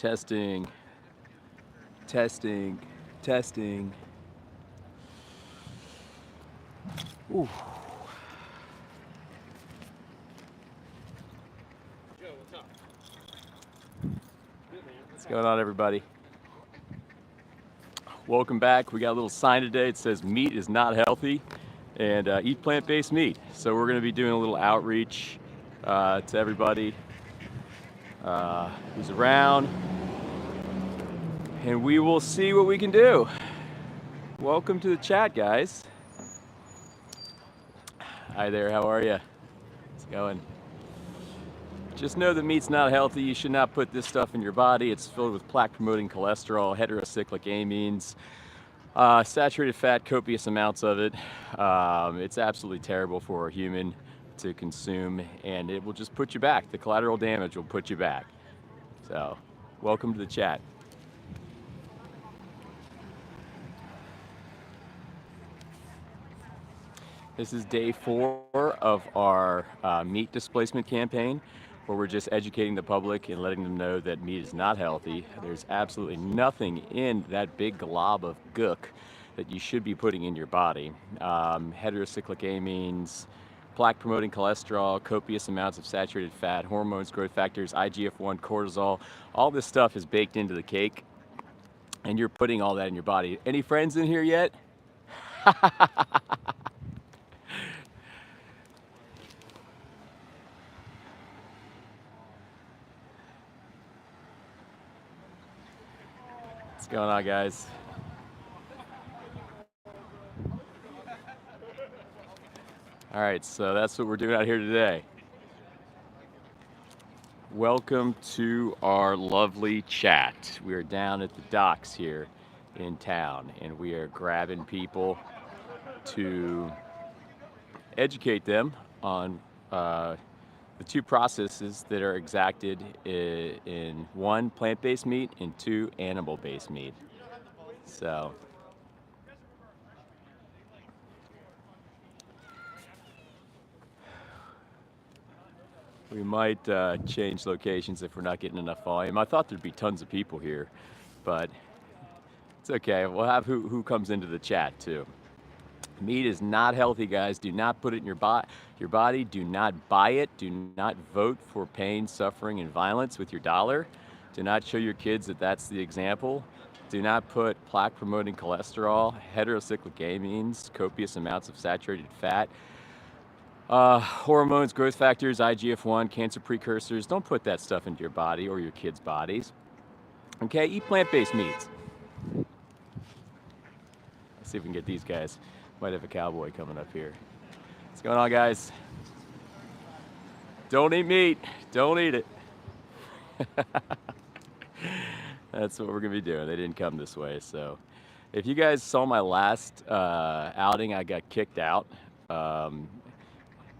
Testing, testing, testing. Ooh. Joe, what's up? What's going on, everybody? Welcome back. We got a little sign today. It says meat is not healthy and eat plant-based meat. So we're going to be doing a little outreach to everybody who's around, and we will see what we can do. Welcome to the chat, guys. Hi there, how are you? How's it going? Just know that meat's not healthy. You should not put this stuff in your body. It's filled with plaque-promoting cholesterol, heterocyclic amines, saturated fat, copious amounts of it. It's absolutely terrible for a human to consume, and it will just put you back. The collateral damage will put you back. So, welcome to the chat. This is day 4 of our meat displacement campaign, where we're just educating the public and letting them know that meat is not healthy. There's absolutely nothing in that big glob of gook that you should be putting in your body. Heterocyclic amines, plaque-promoting cholesterol, copious amounts of saturated fat, hormones, growth factors, IGF-1, cortisol, all this stuff is baked into the cake, and you're putting all that in your body. Any friends in here yet? What's going on, guys? All right, so that's what we're doing out here today. Welcome to our lovely chat. We are down at the docks here in town, and we are grabbing people to educate them on the 2 processes that are exacted in 1, plant-based meat, and 2, animal-based meat. So we might change locations if we're not getting enough volume. I thought there'd be tons of people here, but it's okay. We'll have who comes into the chat too. Meat is not healthy, guys. Do not put it in your body. Do not buy it. Do not vote for pain, suffering, and violence with your dollar. Do not show your kids that that's the example. Do not put plaque-promoting cholesterol, heterocyclic amines, copious amounts of saturated fat, hormones, growth factors, IGF-1, cancer precursors. Don't put that stuff into your body or your kids' bodies. Okay, eat plant-based meats. Let's see if we can get these guys. Might have a cowboy coming up here. What's going on, guys? Don't eat meat. Don't eat it. That's what we're gonna be doing. They didn't come this way, so. If you guys saw my last outing, I got kicked out.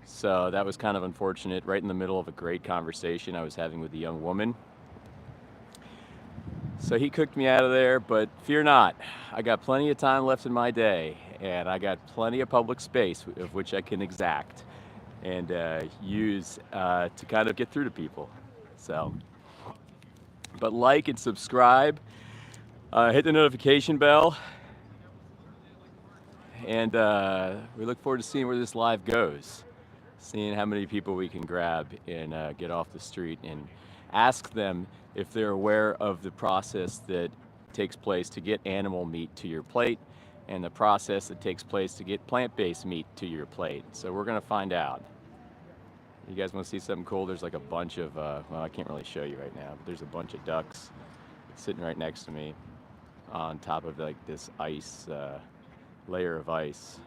So that was kind of unfortunate, right in the middle of a great conversation I was having with a young woman. So he kicked me out of there, but fear not. I got plenty of time left in my day, and I got plenty of public space of which I can exact and use to kind of get through to people. So, but like and subscribe, hit the notification bell, and we look forward to seeing where this live goes. Seeing how many people we can grab and get off the street and ask them if they're aware of the process that takes place to get animal meat to your plate and the process that takes place to get plant-based meat to your plate. So we're gonna find out. You guys wanna see something cool? There's like a bunch of, well, I can't really show you right now, but there's a bunch of ducks sitting right next to me on top of like this ice, layer of ice.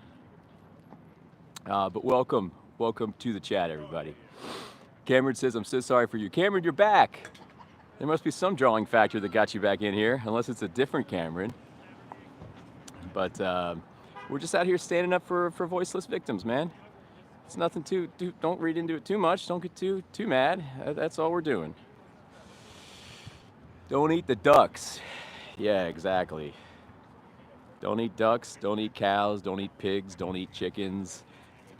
But welcome to the chat, everybody. Cameron says, I'm so sorry for you. Cameron, you're back. There must be some drawing factor that got you back in here, unless it's a different Cameron. But we're just out here standing up for voiceless victims, man. It's nothing don't read into it too much. Don't get too mad. That's all we're doing. Don't eat the ducks. Yeah, exactly. Don't eat ducks, don't eat cows, don't eat pigs, don't eat chickens.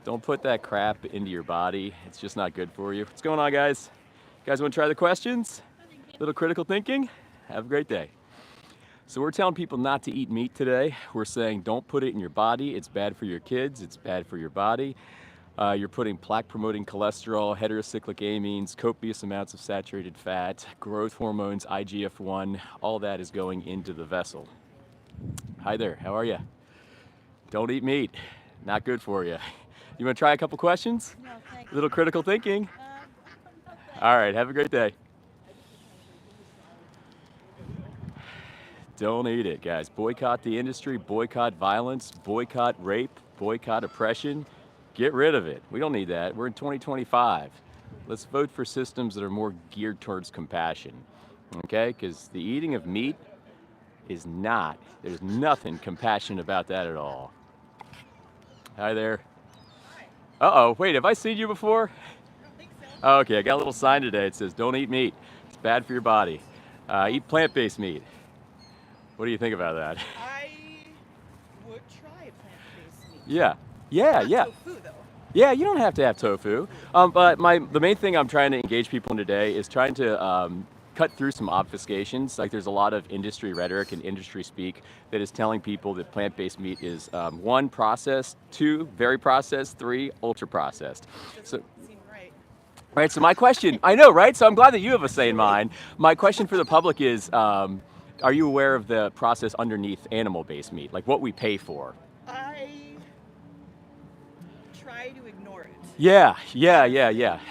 Don't put that crap into your body. It's just not good for you. What's going on, guys? You guys want to try the questions? Little critical thinking? Have a great day. So we're telling people not to eat meat today. We're saying don't put it in your body. It's bad for your kids. It's bad for your body. You're putting plaque-promoting cholesterol, heterocyclic amines, copious amounts of saturated fat, growth hormones, IGF-1, all that is going into the vessel. Hi there, how are you? Don't eat meat. Not good for you. You want to try a couple questions? No, thank A little critical thinking? you. All right, have a great day. Don't eat it, guys. Boycott the industry, boycott violence, boycott rape, boycott oppression. Get rid of it. We don't need that. We're in 2025. Let's vote for systems that are more geared towards compassion. Okay? Because the eating of meat is not, there's nothing compassionate about that at all. Hi there. Uh-oh, wait, have I seen you before? I don't think so. Oh, okay, I got a little sign today. It says, don't eat meat. It's bad for your body. Eat plant-based meat. What do you think about that? I would try plant-based meat. Yeah. Yeah, Not yeah. tofu, though. Yeah, you don't have to have tofu. But the main thing I'm trying to engage people in today is trying to cut through some obfuscations. Like there's a lot of industry rhetoric and industry speak that is telling people that plant-based meat is 1, processed, 2, very processed, 3, ultra processed. So, Seem right. right, so my question, I know, right? So I'm glad that you have a say in mind. My question for the public is, are you aware of the process underneath animal-based meat, like what we pay for? I try to ignore it. Yeah.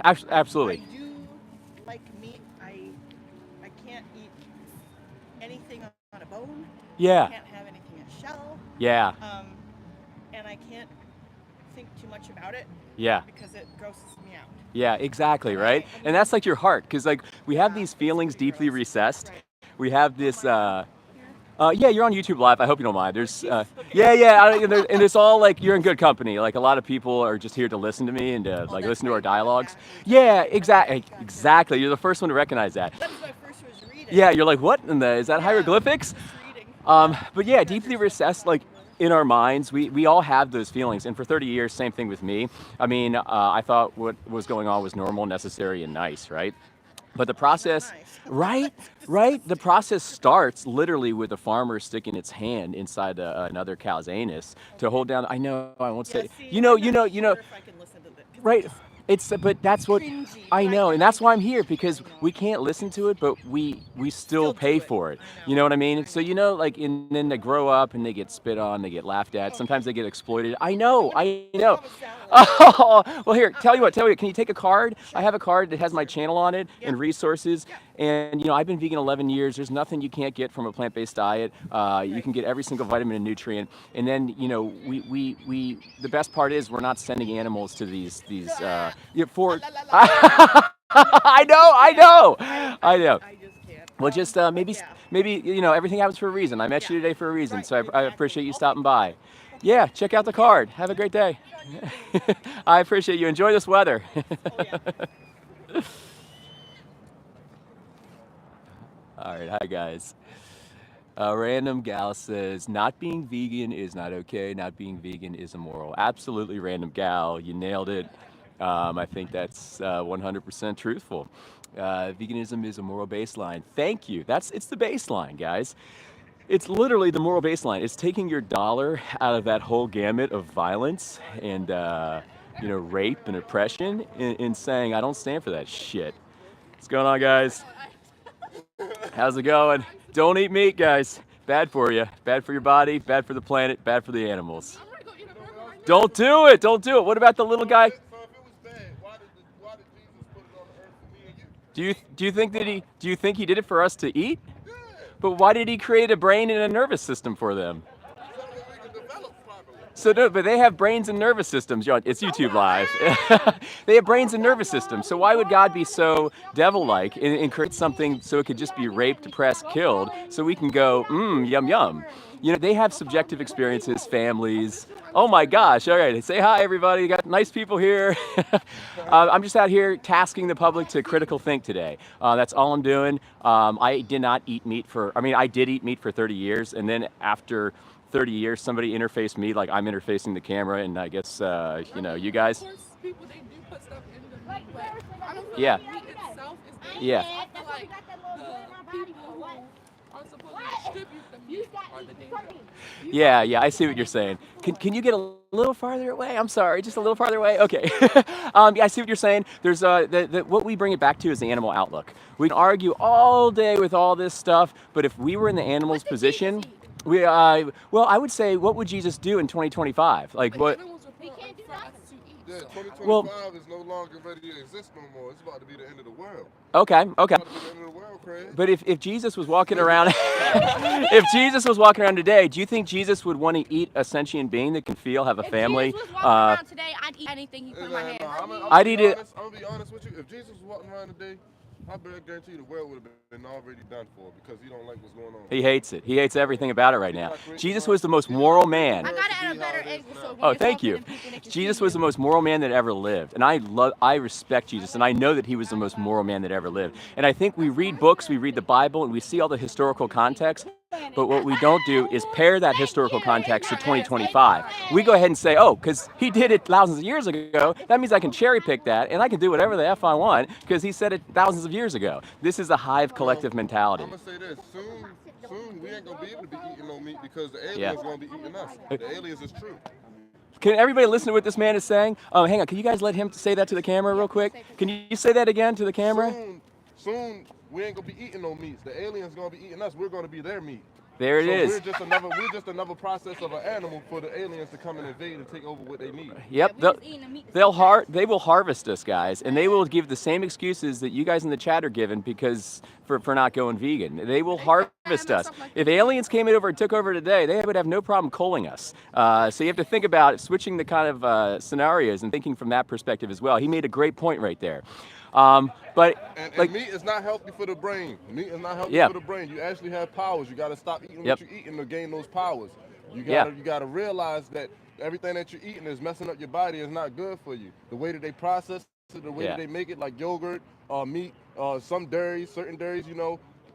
Absolutely. I do like meat. I can't eat anything on a bone. Yeah. I can't have anything in a shell. Yeah. And I can't think too much about it. Yeah. Because it grosses me out. Yeah, exactly, right? And that's like your heart, because like we have these feelings deeply recessed. Right. We have this, yeah, you're on YouTube Live. I hope you don't mind. There's, and it's all like you're in good company. Like a lot of people are just here to listen to me and to like listen to our dialogues. Yeah, exactly. You're the first one to recognize that. That was my first was reading. Yeah, you're like, what in the, is that hieroglyphics? Just reading. But yeah, deeply recessed, like in our minds, we all have those feelings. And for 30 years, same thing with me. I mean, I thought what was going on was normal, necessary, and nice, right? But the process, right? The process starts literally with a farmer sticking its hand inside another cow's anus to hold down. I know, I won't say. I'm not sure if I can listen to that, 'cause Right. But that's what cringy, I but know, I and that's why I'm here, because we can't listen to it, but we still Still pay do it. for it. I know. You know what I mean? So like, and then they grow up and they get spit on, they get laughed at. Sometimes they get exploited. I know. Oh, well, here, tell you what. Can you take a card? I have a card that has my channel on it and resources. And I've been vegan 11 years. There's nothing you can't get from a plant-based diet. You can get every single vitamin and nutrient. And then we the best part is we're not sending animals to these for. I know. I just can't. Well, just maybe everything happens for a reason. I met you today for a reason, so I appreciate you stopping by. Yeah, check out the card. Have a great day. I appreciate you. Enjoy this weather. All right, hi guys. A random gal says, not being vegan is not okay. Not being vegan is immoral. Absolutely, random gal. You nailed it. I think that's 100% truthful. Veganism is a moral baseline. Thank you. It's the baseline, guys. It's literally the moral baseline. It's taking your dollar out of that whole gamut of violence and rape and oppression and saying, I don't stand for that shit. What's going on, guys? How's it going? Don't eat meat, guys. Bad for you. Bad for your body, bad for the planet, bad for the animals. Don't do it. What about the little guy? So if it was bad, why did Jesus put it on the earth for me and you? Do you think he did it for us to eat? Yeah. But why did he create a brain and a nervous system for them? So that we can develop properly. So no, but they have brains and nervous systems. It's YouTube Live. They have brains and nervous systems. So why would God be so devil-like and create something so it could just be raped, oppressed, killed, so we can go, yum, yum? They have subjective experiences, families. Oh my gosh, all right, say hi everybody, you got nice people here. I'm just out here tasking the public to critical think today. That's all I'm doing. I did not eat meat I did eat meat for 30 years, and then after 30 years, somebody interfaced me like I'm interfacing the camera, and I guess, you guys. Of course, people, they do put stuff in the meat, but I don't feel Yeah. like meat itself is dangerous. Yeah. I feel like the people who are supposed to distribute the meat are the dangerous. Yeah, I see what you're saying. Can you get a little farther away? I'm sorry, just a little farther away. Okay. Yeah, I see what you're saying. There's what we bring it back to is the animal outlook. We can argue all day with all this stuff, but if we were in the animal's position, we well, I would say, what would Jesus do in 2025? Like The what? animals are put for us to eat. Yeah, So 2025 is no longer ready to exist no more. It's about to be the end of the world. Okay. It's about to be the end of the world, Craig. But if Jesus was walking around, if Jesus was walking around today, do you think Jesus would want to eat a sentient being that can feel, have a family? If Jesus was walking around today, I'd eat anything he put in my hand. I'd eat it. I'm gonna be honest with you. If Jesus was walking around today, I guarantee you the world would have been already done for because he don't like what's going on. He hates it. He hates everything about it right now. Jesus was the most moral man. I got it at a better angle, so when Oh, you're thank talking you. to people, they can Jesus see was the most moral man that ever lived. And I respect Jesus, and I know that he was the most moral man that ever lived. And I think we read books, we read the Bible, and we see all the historical context. But what we don't do is pair that historical context to 2025. We go ahead and say, oh, because he did it thousands of years ago, that means I can cherry pick that, and I can do whatever the F I want, because he said it thousands of years ago. This is a hive collective mentality. I'm gonna say this: soon we ain't gonna be able to be eating no meat because the aliens gonna be eating us. The aliens is true. Can everybody listen to what this man is saying? Oh, hang on. Can you guys let him say that to the camera real quick? Can you say that again to the camera? Soon we ain't gonna be eating no meats. The aliens gonna be eating us. We're gonna be their meat. There it is. We're just another process of an animal for the aliens to come and invade and take over what they need. Yep, they will harvest us, guys, and they will give the same excuses that you guys in the chat are giving because for not going vegan. They will harvest us. If aliens came over and took over today, they would have no problem culling us. So you have to think about switching the kind of scenarios and thinking from that perspective as well. He made a great point right there. But and meat is not healthy for the brain. Meat is not healthy for the brain. You actually have powers. You got to stop eating what you're eating to gain those powers. You got to realize that everything that you're eating is messing up your body. Is not good for you. The way that they process it, the way that they make it, like yogurt, meat, some dairies, certain dairies,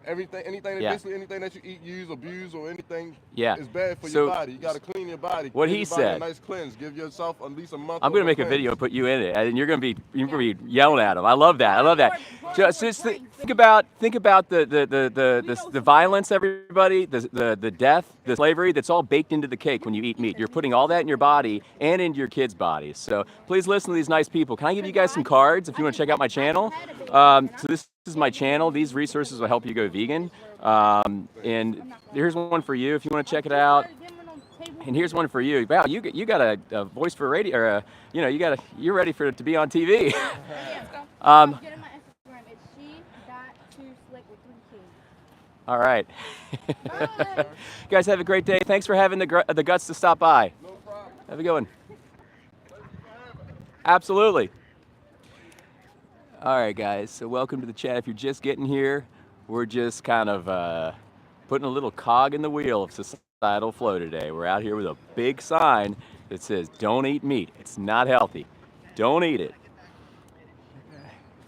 anything that you eat, use, abuse, or anything is bad for your body. You got to clean your body. What he said. A nice cleanse. Give yourself at least a month. I'm going to make a video and put you in it, and you're going to be yelling at him. I love that. Just think about the violence, everybody, the death, the slavery. That's all baked into the cake when you eat meat. You're putting all that in your body and into your kids' bodies. So please listen to these nice people. Can I give you guys some cards if you want to check out my channel? So this is my channel. These resources will help you go vegan. And here's one for you if you want to check it out. And here's one for you. Wow, you got a voice for radio, or you're ready to be on TV. All right. You guys have a great day. Thanks for having the guts to stop by. No problem. Have a good one. Absolutely. All right, guys. So welcome to the chat. If you're just getting here, we're just kind of putting a little cog in the wheel of societal flow today. We're out here with a big sign that says, "Don't eat meat. It's not healthy. Don't eat it."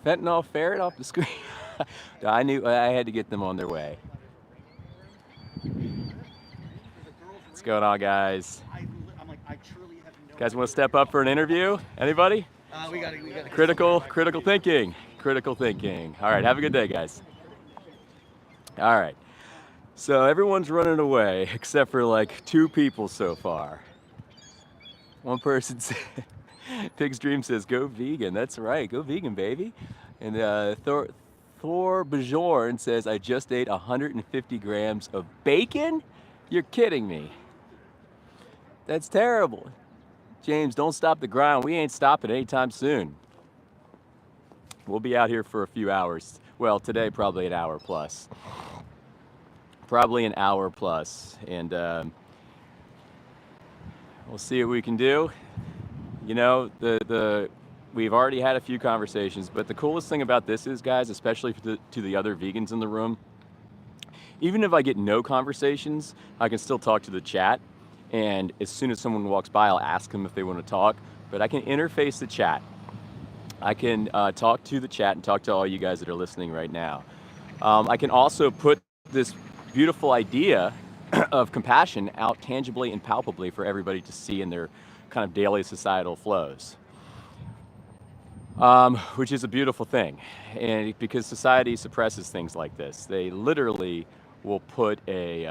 Fentanyl ferret off the screen. I knew I had to get them on their way. What's going on, guys? Guys want to step up for an interview? Anybody? We got it. Critical thinking. All right, have a good day, guys. All right. So everyone's running away except for like 2 people so far. One person said, Pig's Dream says, "Go vegan." That's right, go vegan, baby. And Thor Bajorn says, "I just ate 150 grams of bacon? You're kidding me. That's terrible." James, don't stop the grind. We ain't stopping anytime soon. We'll be out here for a few hours. Well, today probably an hour plus. And we'll see what we can do. We've already had a few conversations, but the coolest thing about this is, guys, especially to the other vegans in the room, even if I get no conversations, I can still talk to the chat. And as soon as someone walks by, I'll ask them if they want to talk. But I can interface the chat. I can talk to the chat and talk to all you guys that are listening right now. I can also put this beautiful idea of compassion out tangibly and palpably for everybody to see in their kind of daily societal flows, which is a beautiful thing. And because society suppresses things like this, they literally will put a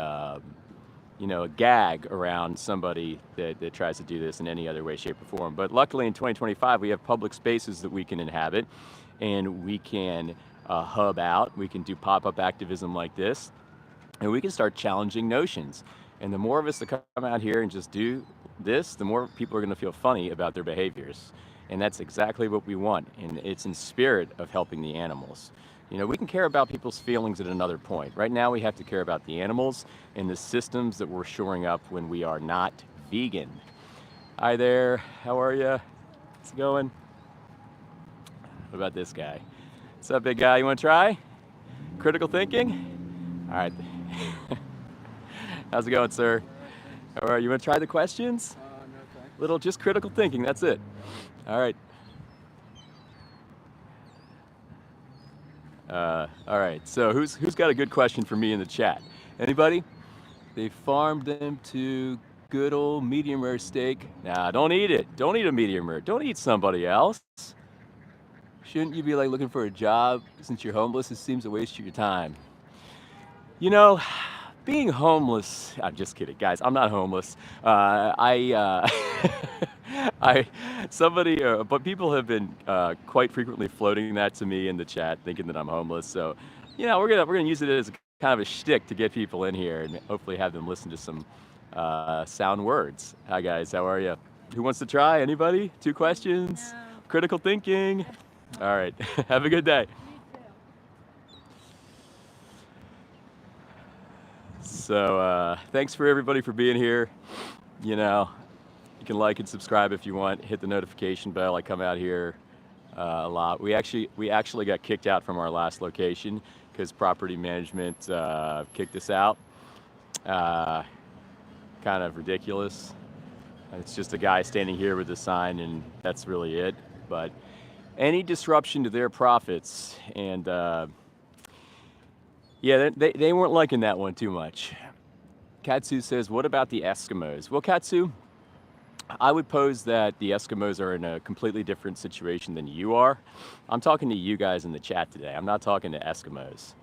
a gag around somebody that tries to do this in any other way, shape, or form. But luckily in 2025, we have public spaces that we can inhabit, and we can hub out. We can do pop-up activism like this, and we can start challenging notions. And the more of us that come out here and just do this, the more people are going to feel funny about their behaviors. And that's exactly what we want, and it's in spirit of helping the animals. We can care about people's feelings at another point. Right now, we have to care about the animals and the systems that we're shoring up when we are not vegan. Hi there, how are you? How's it going? What about this guy? What's up, big guy? You want to try? Critical thinking? All right. How's it going, sir? All right, you want to try the questions? No, thanks. Little, just critical thinking, that's it. All right. All right, so who's got a good question for me in the chat? Anybody? They farmed them to good old medium rare steak. Nah, don't eat it. Don't eat a medium rare. Don't eat somebody else. Shouldn't you be like looking for a job since you're homeless? It seems a waste of your time. Being homeless, I'm just kidding, guys. I'm not homeless. But people have been quite frequently floating that to me in the chat, thinking that I'm homeless. So, we're gonna use it as kind of a shtick to get people in here and hopefully have them listen to some sound words. Hi guys, how are you? Who wants to try? Anybody? 2 questions? No. Critical thinking. All right. Have a good day. So thanks for everybody for being here. You can like and subscribe if you want. Hit the notification bell. I come out here a lot. We actually got kicked out from our last location because property management kicked us out. Kind of ridiculous. It's just a guy standing here with a sign, and that's really it. But any disruption to their profits, and yeah, they weren't liking that one too much. Katsu says, what about the Eskimos? Well, Katsu, I would pose that the Eskimos are in a completely different situation than you are. I'm talking to you guys in the chat today. I'm not talking to Eskimos.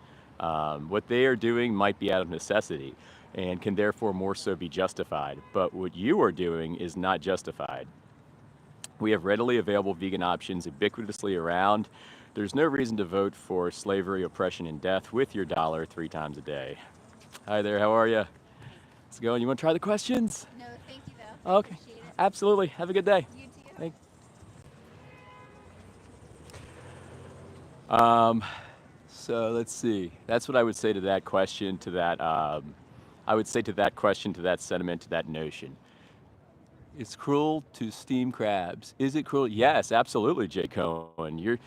What they are doing might be out of necessity and can therefore more so be justified. But what you are doing is not justified. We have readily available vegan options ubiquitously around. There's no reason to vote for slavery, oppression, and death with your dollar 3 times a day. Hi there, how are you? How's it going? You want to try the questions? No, thank you though. Okay, Appreciate it. absolutely. Have a good day. You too. Thanks. So let's see. That's what I would say to that question, to that, I would say to that question, to that sentiment, to that notion. It's cruel to steam crabs. Is it cruel? Yes, absolutely, Jay Cohen.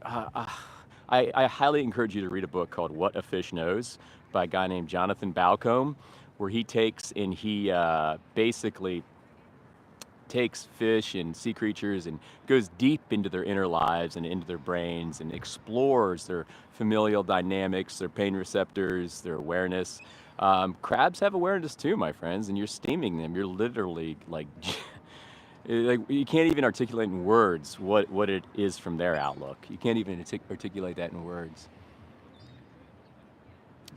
I highly encourage you to read a book called What a Fish Knows by a guy named Jonathan Balcombe, where he takes and he basically takes fish and sea creatures and goes deep into their inner lives and into their brains and explores their familial dynamics, their pain receptors, their awareness. Crabs have awareness too, my friends, and you're steaming them. You're literally like you can't even articulate in words what it is from their outlook. You can't even articulate that in words.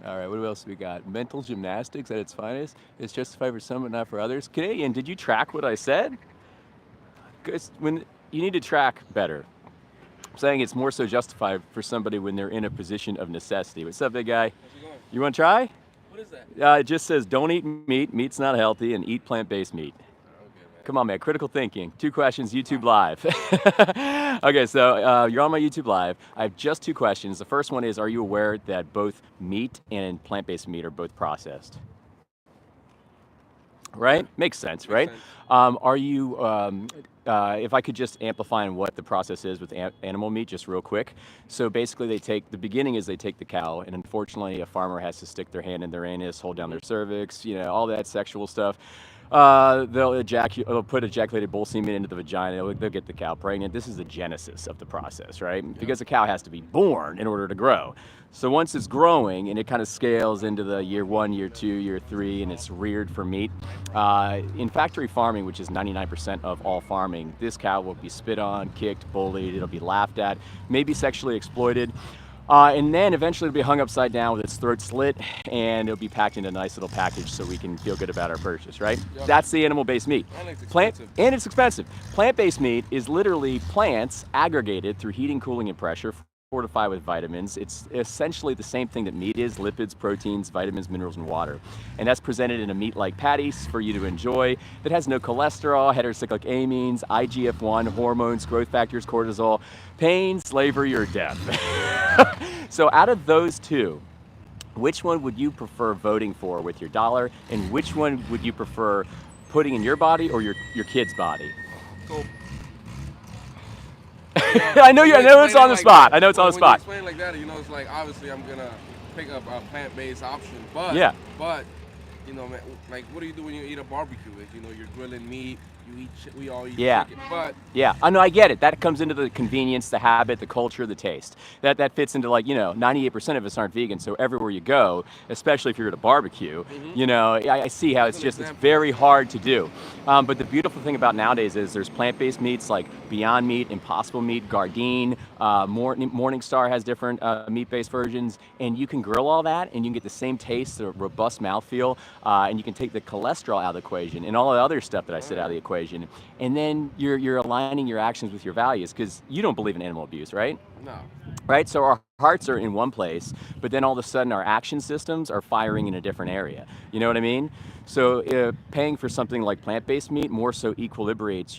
All right, what else we got? Mental gymnastics at its finest. It's justified for some, but not for others. Canadian, did you track what I said? Because when you need to track better. I'm saying it's more so justified for somebody when they're in a position of necessity. What's up, big guy? You want to try? What is that? It just says don't eat meat. Meat's not healthy, and eat plant-based meat. Come on, man. Critical thinking. 2 questions, YouTube Live. Okay, so you're on my YouTube Live. I have just 2 questions. The first one is, are you aware that both meat and plant-based meat are both processed? Right? Makes sense, right? Are you, if I could just amplify on what the process is with animal meat, just real quick. So basically the beginning is they take the cow, and unfortunately a farmer has to stick their hand in their anus, hold down their cervix, all that sexual stuff. They'll put ejaculated bull semen into the vagina. They'll get the cow pregnant. This is the genesis of the process, right? Because the cow has to be born in order to grow. So once it's growing and it kind of scales into the year 1, year 2, year 3, and it's reared for meat, in factory farming, which is 99% of all farming, this cow will be spit on, kicked, bullied. It'll be laughed at, maybe sexually exploited. And then eventually it'll be hung upside down with its throat slit, and it'll be packed in a nice little package so we can feel good about our purchase, right? Yep. That's the animal-based meat. And it's expensive. And it's expensive. Plant-based meat is literally plants aggregated through heating, cooling, and pressure, fortified with vitamins. It's essentially the same thing that meat is: lipids, proteins, vitamins, minerals, and water. And that's presented in a meat-like patties for you to enjoy that has no cholesterol, heterocyclic amines, IGF-1, hormones, growth factors, cortisol, pain, slavery, or death. So out of those two, which one would you prefer voting for with your dollar, and which one would you prefer putting in your body or your kid's body? So, I know it's on the spot. I know it's on the spot. When you explain like that, you know, it's like obviously I'm gonna pick up a plant-based option, but Yeah. but you know, man, like what do you do when you eat a barbecue? Like, you know, you're grilling meat. We all eat Yeah. chicken, but Yeah, I know, I get it. That comes into the convenience, the habit, the culture, the taste. That fits into, like, 98% of us aren't vegan, so everywhere you go, especially if you're at a barbecue, I see how it's very hard to do. But the beautiful thing about nowadays is there's plant-based meats like Beyond Meat, Impossible Meat, Gardein, Morningstar has different meat-based versions, and you can grill all that, and you can get the same taste, the robust mouthfeel, and you can take the cholesterol out of the equation and all the other stuff that I said out of the equation. And then you're aligning your actions with your values, because you don't believe in animal abuse, right? no. Right? So our hearts are in one place, but then all of a sudden our action systems are firing in a different area. You know what I mean? So paying for something like plant-based meat more so equilibrates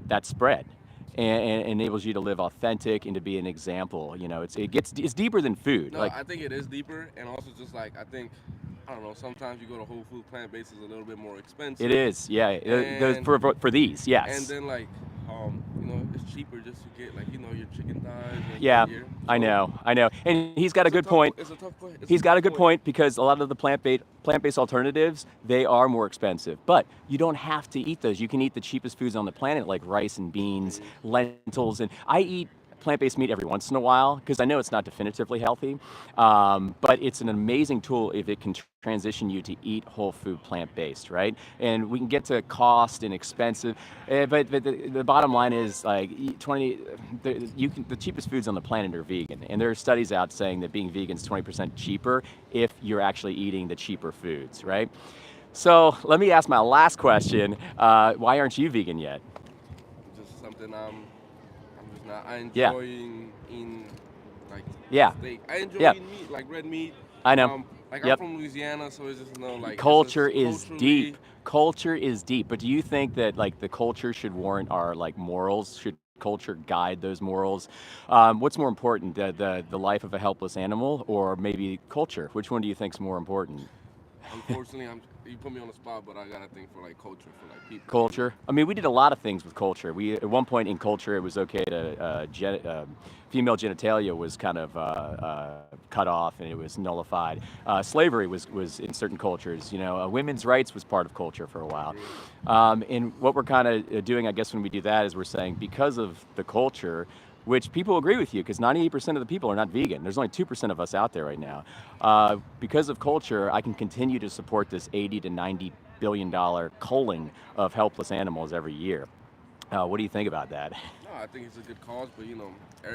that spread, and enables you to live authentic and to be an example. It's deeper than food. No, I think it is deeper, and also just like I don't know. Sometimes you go to Whole Food, plant-based is a little bit more expensive. It is, yeah. And- For these, yes. And then like, it's cheaper just to get like your chicken thighs. Like, Yeah, here. I know. And he's got a good point. It's a tough point. He's got a good point, because a lot of the plant-based alternatives, they are more expensive. But you don't have to eat those. You can eat the cheapest foods on the planet, like rice and beans, lentils, and I eat plant-based meat every once in a while, because I know it's not definitively healthy, but it's an amazing tool if it can transition you to eat whole food plant-based, right? And we can get to cost and expensive, but the bottom line is, like, the cheapest foods on the planet are vegan, and there are studies out saying that being vegan is 20% cheaper if you're actually eating the cheaper foods, right? So let me ask my last question. Why aren't you vegan yet? Just something I'm just not. I Yeah. enjoy eating like Yeah. steak. I enjoy Yeah. eating meat, like red meat. I know. Like Yep. I'm from Louisiana, so it's just like Culture it's is culturally- deep. Culture is deep. But do you think that, like, the culture should warrant our, like, morals? Should culture guide those morals? What's more important, the life of a helpless animal, or maybe culture? Which one do you think is more important? Unfortunately, you put me on the spot, but I gotta think for like culture, for like people. Culture. I mean, we did a lot of things with culture. At one point in culture, it was okay to female genitalia was kind of cut off, and it was nullified. Slavery was in certain cultures. Women's rights was part of culture for a while. And what we're kind of doing, I guess, when we do that, is we're saying, because of the culture, which people agree with you, because 98% of the people are not vegan. There's only 2% of us out there right now. Because of culture, I can continue to support this $80 to $90 billion culling of helpless animals every year. What do you think about that? No, I think it's a good cause, but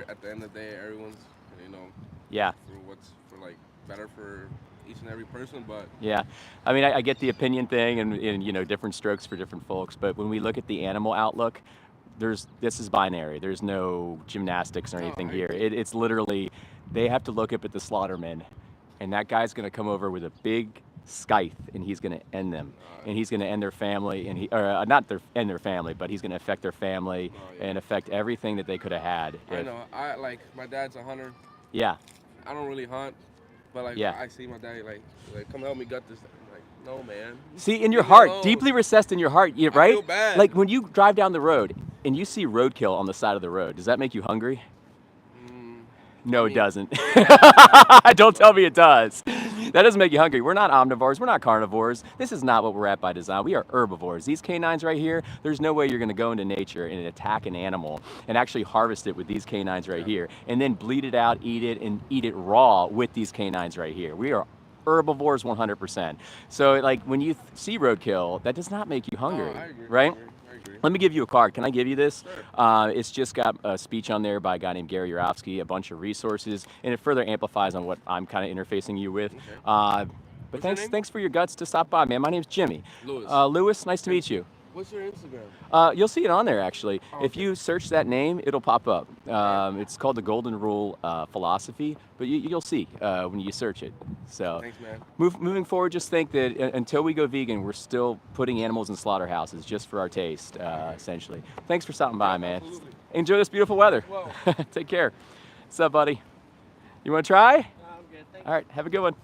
at the end of the day, everyone's Yeah. for what's for like better for each and every person. But Yeah, I mean, I get the opinion thing, and different strokes for different folks. But when we look at the animal outlook, this is binary. There's no gymnastics or anything I here. agree. It's literally, they have to look up at the slaughterman, and that guy's going to come over with a big scythe, and he's going to end them, and he's going to end their family, and end their family, but he's going to affect their family and affect everything that they could have had. I know, my dad's a hunter. Yeah. I don't really hunt, but like Yeah. I see my dad like come help me gut this. I'm like, no, man. See, in your Leave me heart, alone. deeply recessed in your heart, I right? feel bad. Like when you drive down the road and you see roadkill on the side of the road, does that make you hungry? No, it doesn't. Don't tell me it does. That doesn't make you hungry. We're not omnivores. We're not carnivores. This is not what we're at by design. We are herbivores. These canines right here, there's no way you're going to go into nature and attack an animal and actually harvest it with these canines right here, and then bleed it out, eat it raw with these canines right here. We are herbivores 100%. So, like, when you see roadkill, that does not make you hungry, I agree. right? I agree. agree. Let me give you a card. Can I give you this? Sure. It's just got a speech on there by a guy named Gary Yourofsky, a bunch of resources, and it further amplifies on what I'm kind of interfacing you with. Okay. But What's your thanks, name? thanks for your guts to stop by, man. My name's Jimmy. Lewis. Lewis, nice to meet you. What's your Instagram? You'll see it on there actually. Oh, If okay. you search that name, it'll pop up. It's called the Golden Rule Philosophy, but you'll see when you search it. So, Thanks, man. moving forward, just think that until we go vegan, we're still putting animals in slaughterhouses just for our taste, essentially. Thanks for stopping by, man. Absolutely. Enjoy this beautiful weather. Well. Take care. What's up, buddy? You want to try? No, I'm good. Thanks. All right, have a good one.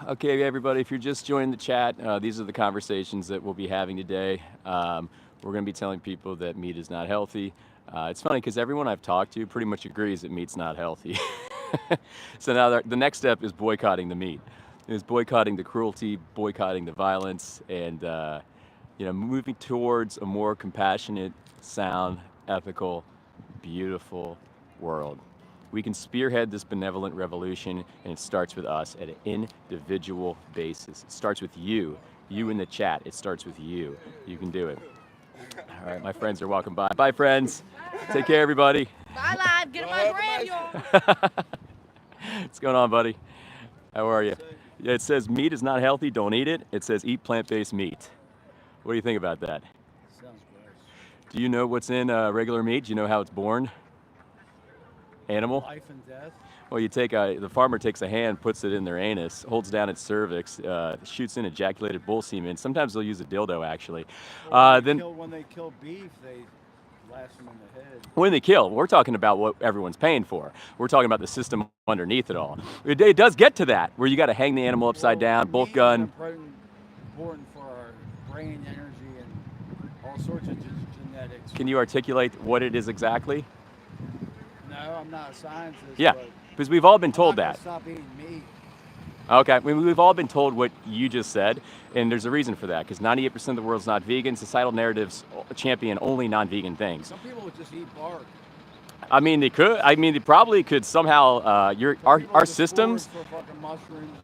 Okay, everybody, if you're just joining the chat, these are the conversations that we'll be having today. We're going to be telling people that meat is not healthy. It's funny because everyone I've talked to pretty much agrees that meat's not healthy. So now the next step is boycotting the meat. Is boycotting the cruelty, boycotting the violence, and moving towards a more compassionate, sound, ethical, beautiful world. We can spearhead this benevolent revolution, and it starts with us at an individual basis. It starts with you in the chat. It starts with you. You can do it. All right, my friends are walking by. Bye, friends. Take care, everybody. Bye, live. Get in my gram, y'all. What's going on, buddy? How are you? Yeah, it says meat is not healthy, don't eat it. It says eat plant-based meat. What do you think about that? Sounds gross. Do you know what's in regular meat? Do you know how it's born? Animal? Life and death. Well, the farmer takes a hand, puts it in their anus, holds down its cervix, shoots in ejaculated bull semen. Sometimes they'll use a dildo, actually. Well, Then when they kill beef, they blast them in the head. when they kill, we're talking about what everyone's paying for. We're talking about the system underneath it all. It does get to that, where you got to hang the animal upside down, bolt meat is gun. important for our brain energy and all sorts of genetics. Can you articulate what it is exactly? No, I'm not a scientist. Yeah, but because we've all been I'm told not gonna that. Stop eating meat. Okay, we've all been told what you just said, and there's a reason for that, because 98% of the world's not vegan. Societal narratives champion only non-vegan things. Some people would just eat bark. I mean, they could. I mean, they probably could somehow. Some people Our are just systems. foraged for fucking mushrooms.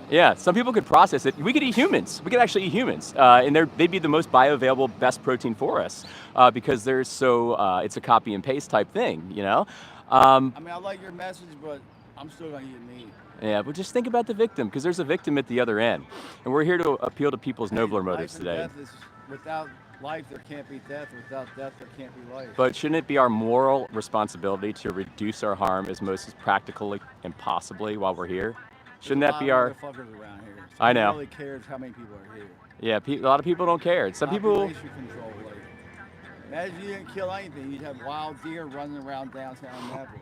Yeah, some people could process it. We could eat humans. We could actually eat humans, and they'd be the most bioavailable, best protein for us, because they're so. It's a copy and paste type thing, you know. I mean, I like your message, but I'm still gonna eat meat. Yeah, but just think about the victim, because there's a victim at the other end, and we're here to appeal to people's nobler motives Life and today. death is, without life, there can't be death. Without death, there can't be life. But shouldn't it be our moral responsibility to reduce our harm as most as practically and possibly while we're here? Shouldn't that be our? Motherfuckers around here. I know. Really cares how many people are here. Yeah, a lot of people don't care. Some people. Population control. Like, imagine you didn't kill anything. You'd have wild deer running around downtown Naples.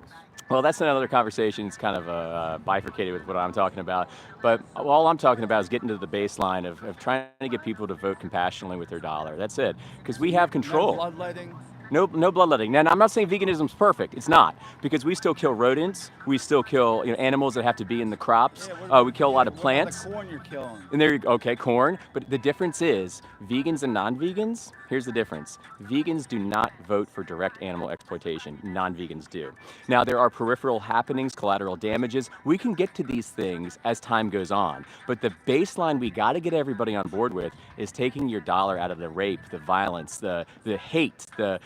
Well, that's another conversation. It's kind of bifurcated with what I'm talking about. But all I'm talking about is getting to the baseline of trying to get people to vote compassionately with their dollar. That's it. Because we have control. No bloodletting. No bloodletting. Now, I'm not saying veganism's perfect. It's not, because we still kill rodents. We still kill animals that have to be in the crops. We kill a lot of plants. What about the corn you're killing? And there you go. Okay, corn. But the difference is vegans and non-vegans. Here's the difference. Vegans do not vote for direct animal exploitation. Non-vegans do. Now, there are peripheral happenings, collateral damages. We can get to these things as time goes on. But the baseline we got to get everybody on board with is taking your dollar out of the rape, the violence, the hate, the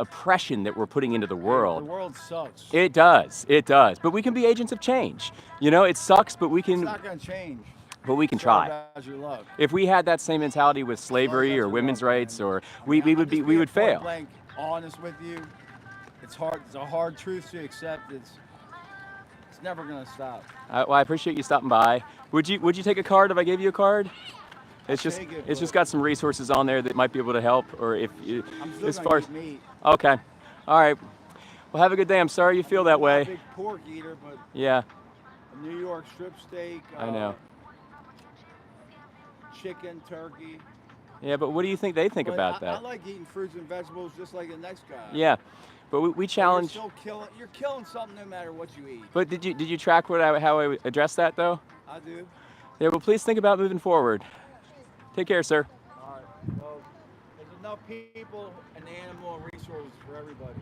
oppression that we're putting into the world. The world sucks. It does. But we can be agents of change. It sucks, but we It's can. not gonna change. But we can It's all try. about your luck. If we had that same mentality with slavery or women's rights, or we would fail. Blank, honest with you, it's hard. It's a hard truth to accept. It's never gonna stop. Well, I appreciate you stopping by. Would you take a card if I gave you a card? It's just got some resources on there that might be able to help, or if you, I'm still as gonna far eat as. meat. Okay, all right. Well, have a good day. I'm sorry you feel that I'm not a way. big pork eater, but Yeah, a New York strip steak. I know. Chicken, turkey. Yeah, but what do you think they think But about I that? like eating fruits and vegetables just like the next guy. Yeah, but we challenge. You're killing something no matter what you eat. But did you track how I addressed that though? I do. Yeah, well, please think about moving forward. Take care, sir. All right. Well, there's enough people and animal and resources for everybody.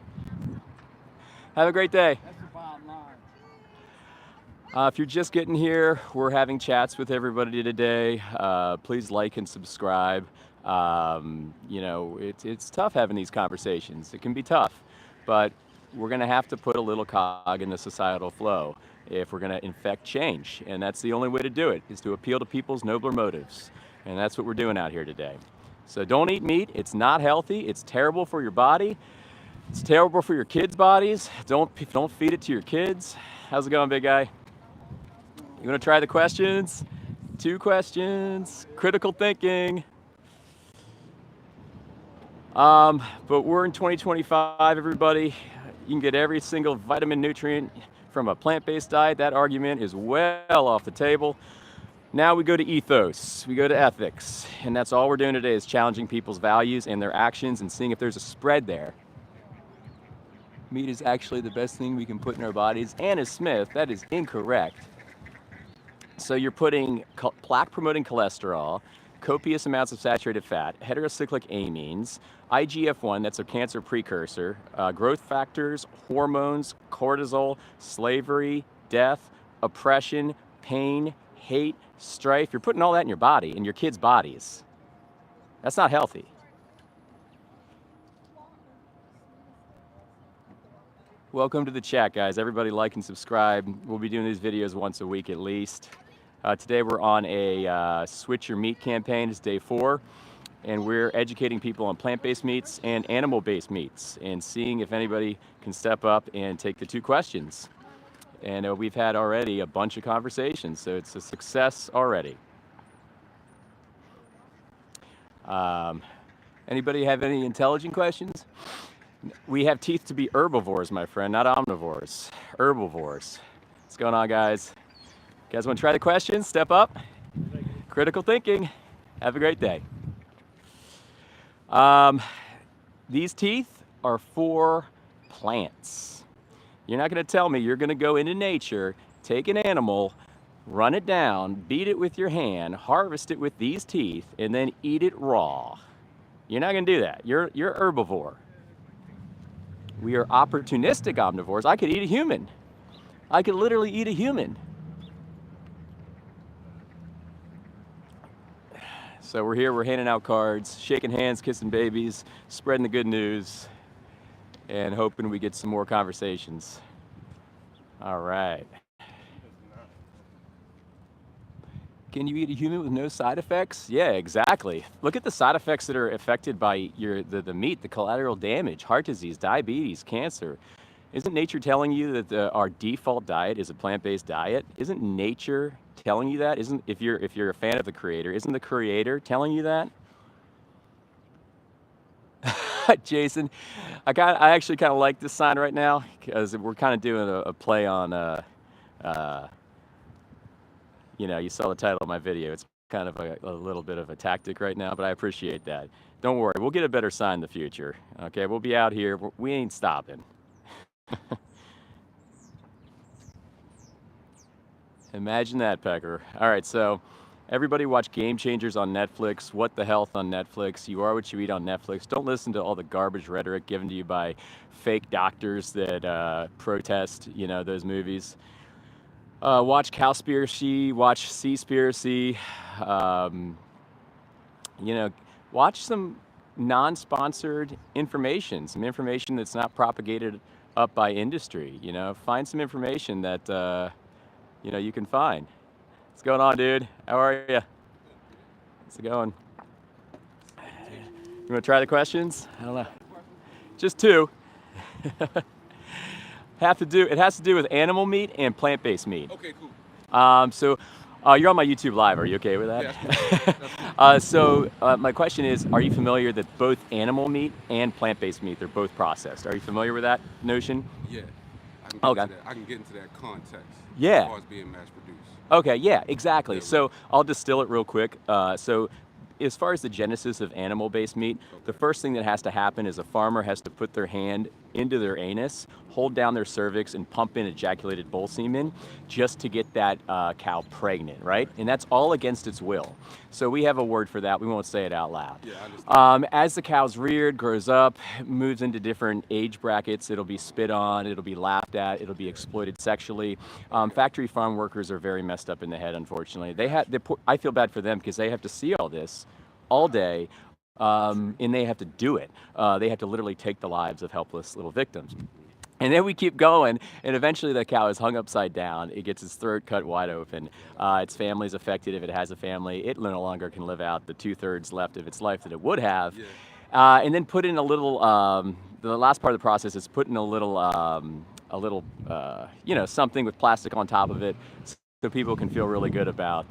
Have a great day. That's the bottom line. If you're just getting here, we're having chats with everybody today. Please like and subscribe. You know, it's tough having these conversations. It can be tough, but we're going to have to put a little cog in the societal flow if we're going to infect change. And that's the only way to do it, is to appeal to people's nobler motives. And that's what we're doing out here today. So don't eat meat. It's not healthy. It's terrible for your body. It's terrible for your kids' bodies. Don't feed it to your kids. How's it going, big guy? You want to try the questions? 2 questions. Critical thinking. But we're in 2025, everybody. You can get every single vitamin, nutrient from a plant-based diet. That argument is well off the table. Now we go to ethos, we go to ethics, and that's all we're doing today, is challenging people's values and their actions and seeing if there's a spread there. Meat is actually the best thing we can put in our bodies. Anna Smith, that is incorrect. So you're putting plaque-promoting cholesterol, copious amounts of saturated fat, heterocyclic amines, IGF-1, that's a cancer precursor, growth factors, hormones, cortisol, slavery, death, oppression, pain, hate, strife. You're putting all that in your body, in your kids' bodies. That's not healthy. Welcome to the chat, guys. Everybody like and subscribe. We'll be doing these videos once a week at least. Today we're on a Switch Your Meat campaign. It's day 4. And we're educating people on plant-based meats and animal-based meats and seeing if anybody can step up and take the 2 questions. And we've had already a bunch of conversations, so it's a success already. Anybody have any intelligent questions? We have teeth to be herbivores, my friend, not omnivores. Herbivores. What's going on, guys? You guys want to try the questions? Step up. Critical thinking. Have a great day. These teeth are for plants. You're not going to tell me you're going to go into nature, take an animal, run it down, beat it with your hand, harvest it with these teeth, and then eat it raw. You're not going to do that. You're herbivore. We are opportunistic omnivores. I could eat a human. I could literally eat a human. So we're here, we're handing out cards, shaking hands, kissing babies, spreading the good news, and hoping we get some more conversations. All right. Can you eat a human with no side effects? Yeah, exactly. Look at the side effects that are affected by the meat, the collateral damage, heart disease, diabetes, cancer. Isn't nature telling you that our default diet is a plant-based diet? Isn't nature telling you that? If you're a fan of the creator, isn't the creator telling you that? Jason, I actually kind of like this sign right now because we're kind of doing a play on, you know, you saw the title of my video. It's kind of a little bit of a tactic right now, but I appreciate that. Don't worry, we'll get a better sign in the future. Okay, we'll be out here. We ain't stopping. Imagine that, Pecker. All right, so everybody watch Game Changers on Netflix. What the Health on Netflix. You Are What You Eat on Netflix. Don't listen to all the garbage rhetoric given to you by fake doctors that protest, you know, those movies. Watch Cowspiracy, watch Seaspiracy. You know, watch some non-sponsored information, some information that's not propagated up by industry. You know, find some information that you know, you can find. What's going on, dude? How are you? How's it going? You want to try the questions? I don't know. Just 2. It has to do with animal meat and plant-based meat. Okay, cool. So you're on my YouTube Live. Are you okay with that? Yeah, that's cool. My question is, are you familiar that both animal meat and plant-based meat, they're both processed? Are you familiar with that notion? Yeah. I can get into that context. Yeah. As far as being mass produced. Okay, yeah, exactly. Yeah, so I'll distill it real quick. So as far as the genesis of animal-based meat, the first thing that has to happen is a farmer has to put their hand into their anus, hold down their cervix, and pump in ejaculated bull semen just to get that cow pregnant, right? And that's all against its will. So we have a word for that. We won't say it out loud. Yeah, I understand. As the cow's reared, grows up, moves into different age brackets, it'll be spit on, it'll be laughed at, it'll be exploited sexually. Factory farm workers are very messed up in the head, unfortunately. I feel bad for them because they have to see all this all day, and they have to do it. They have to literally take the lives of helpless little victims. And then we keep going, and eventually the cow is hung upside down. It gets its throat cut wide open. Its family's affected if it has a family. It no longer can live out the 2/3 left of its life that it would have. Yeah. And then put in a little, the last part of the process is put in a little, something with plastic on top of it, so people can feel really good about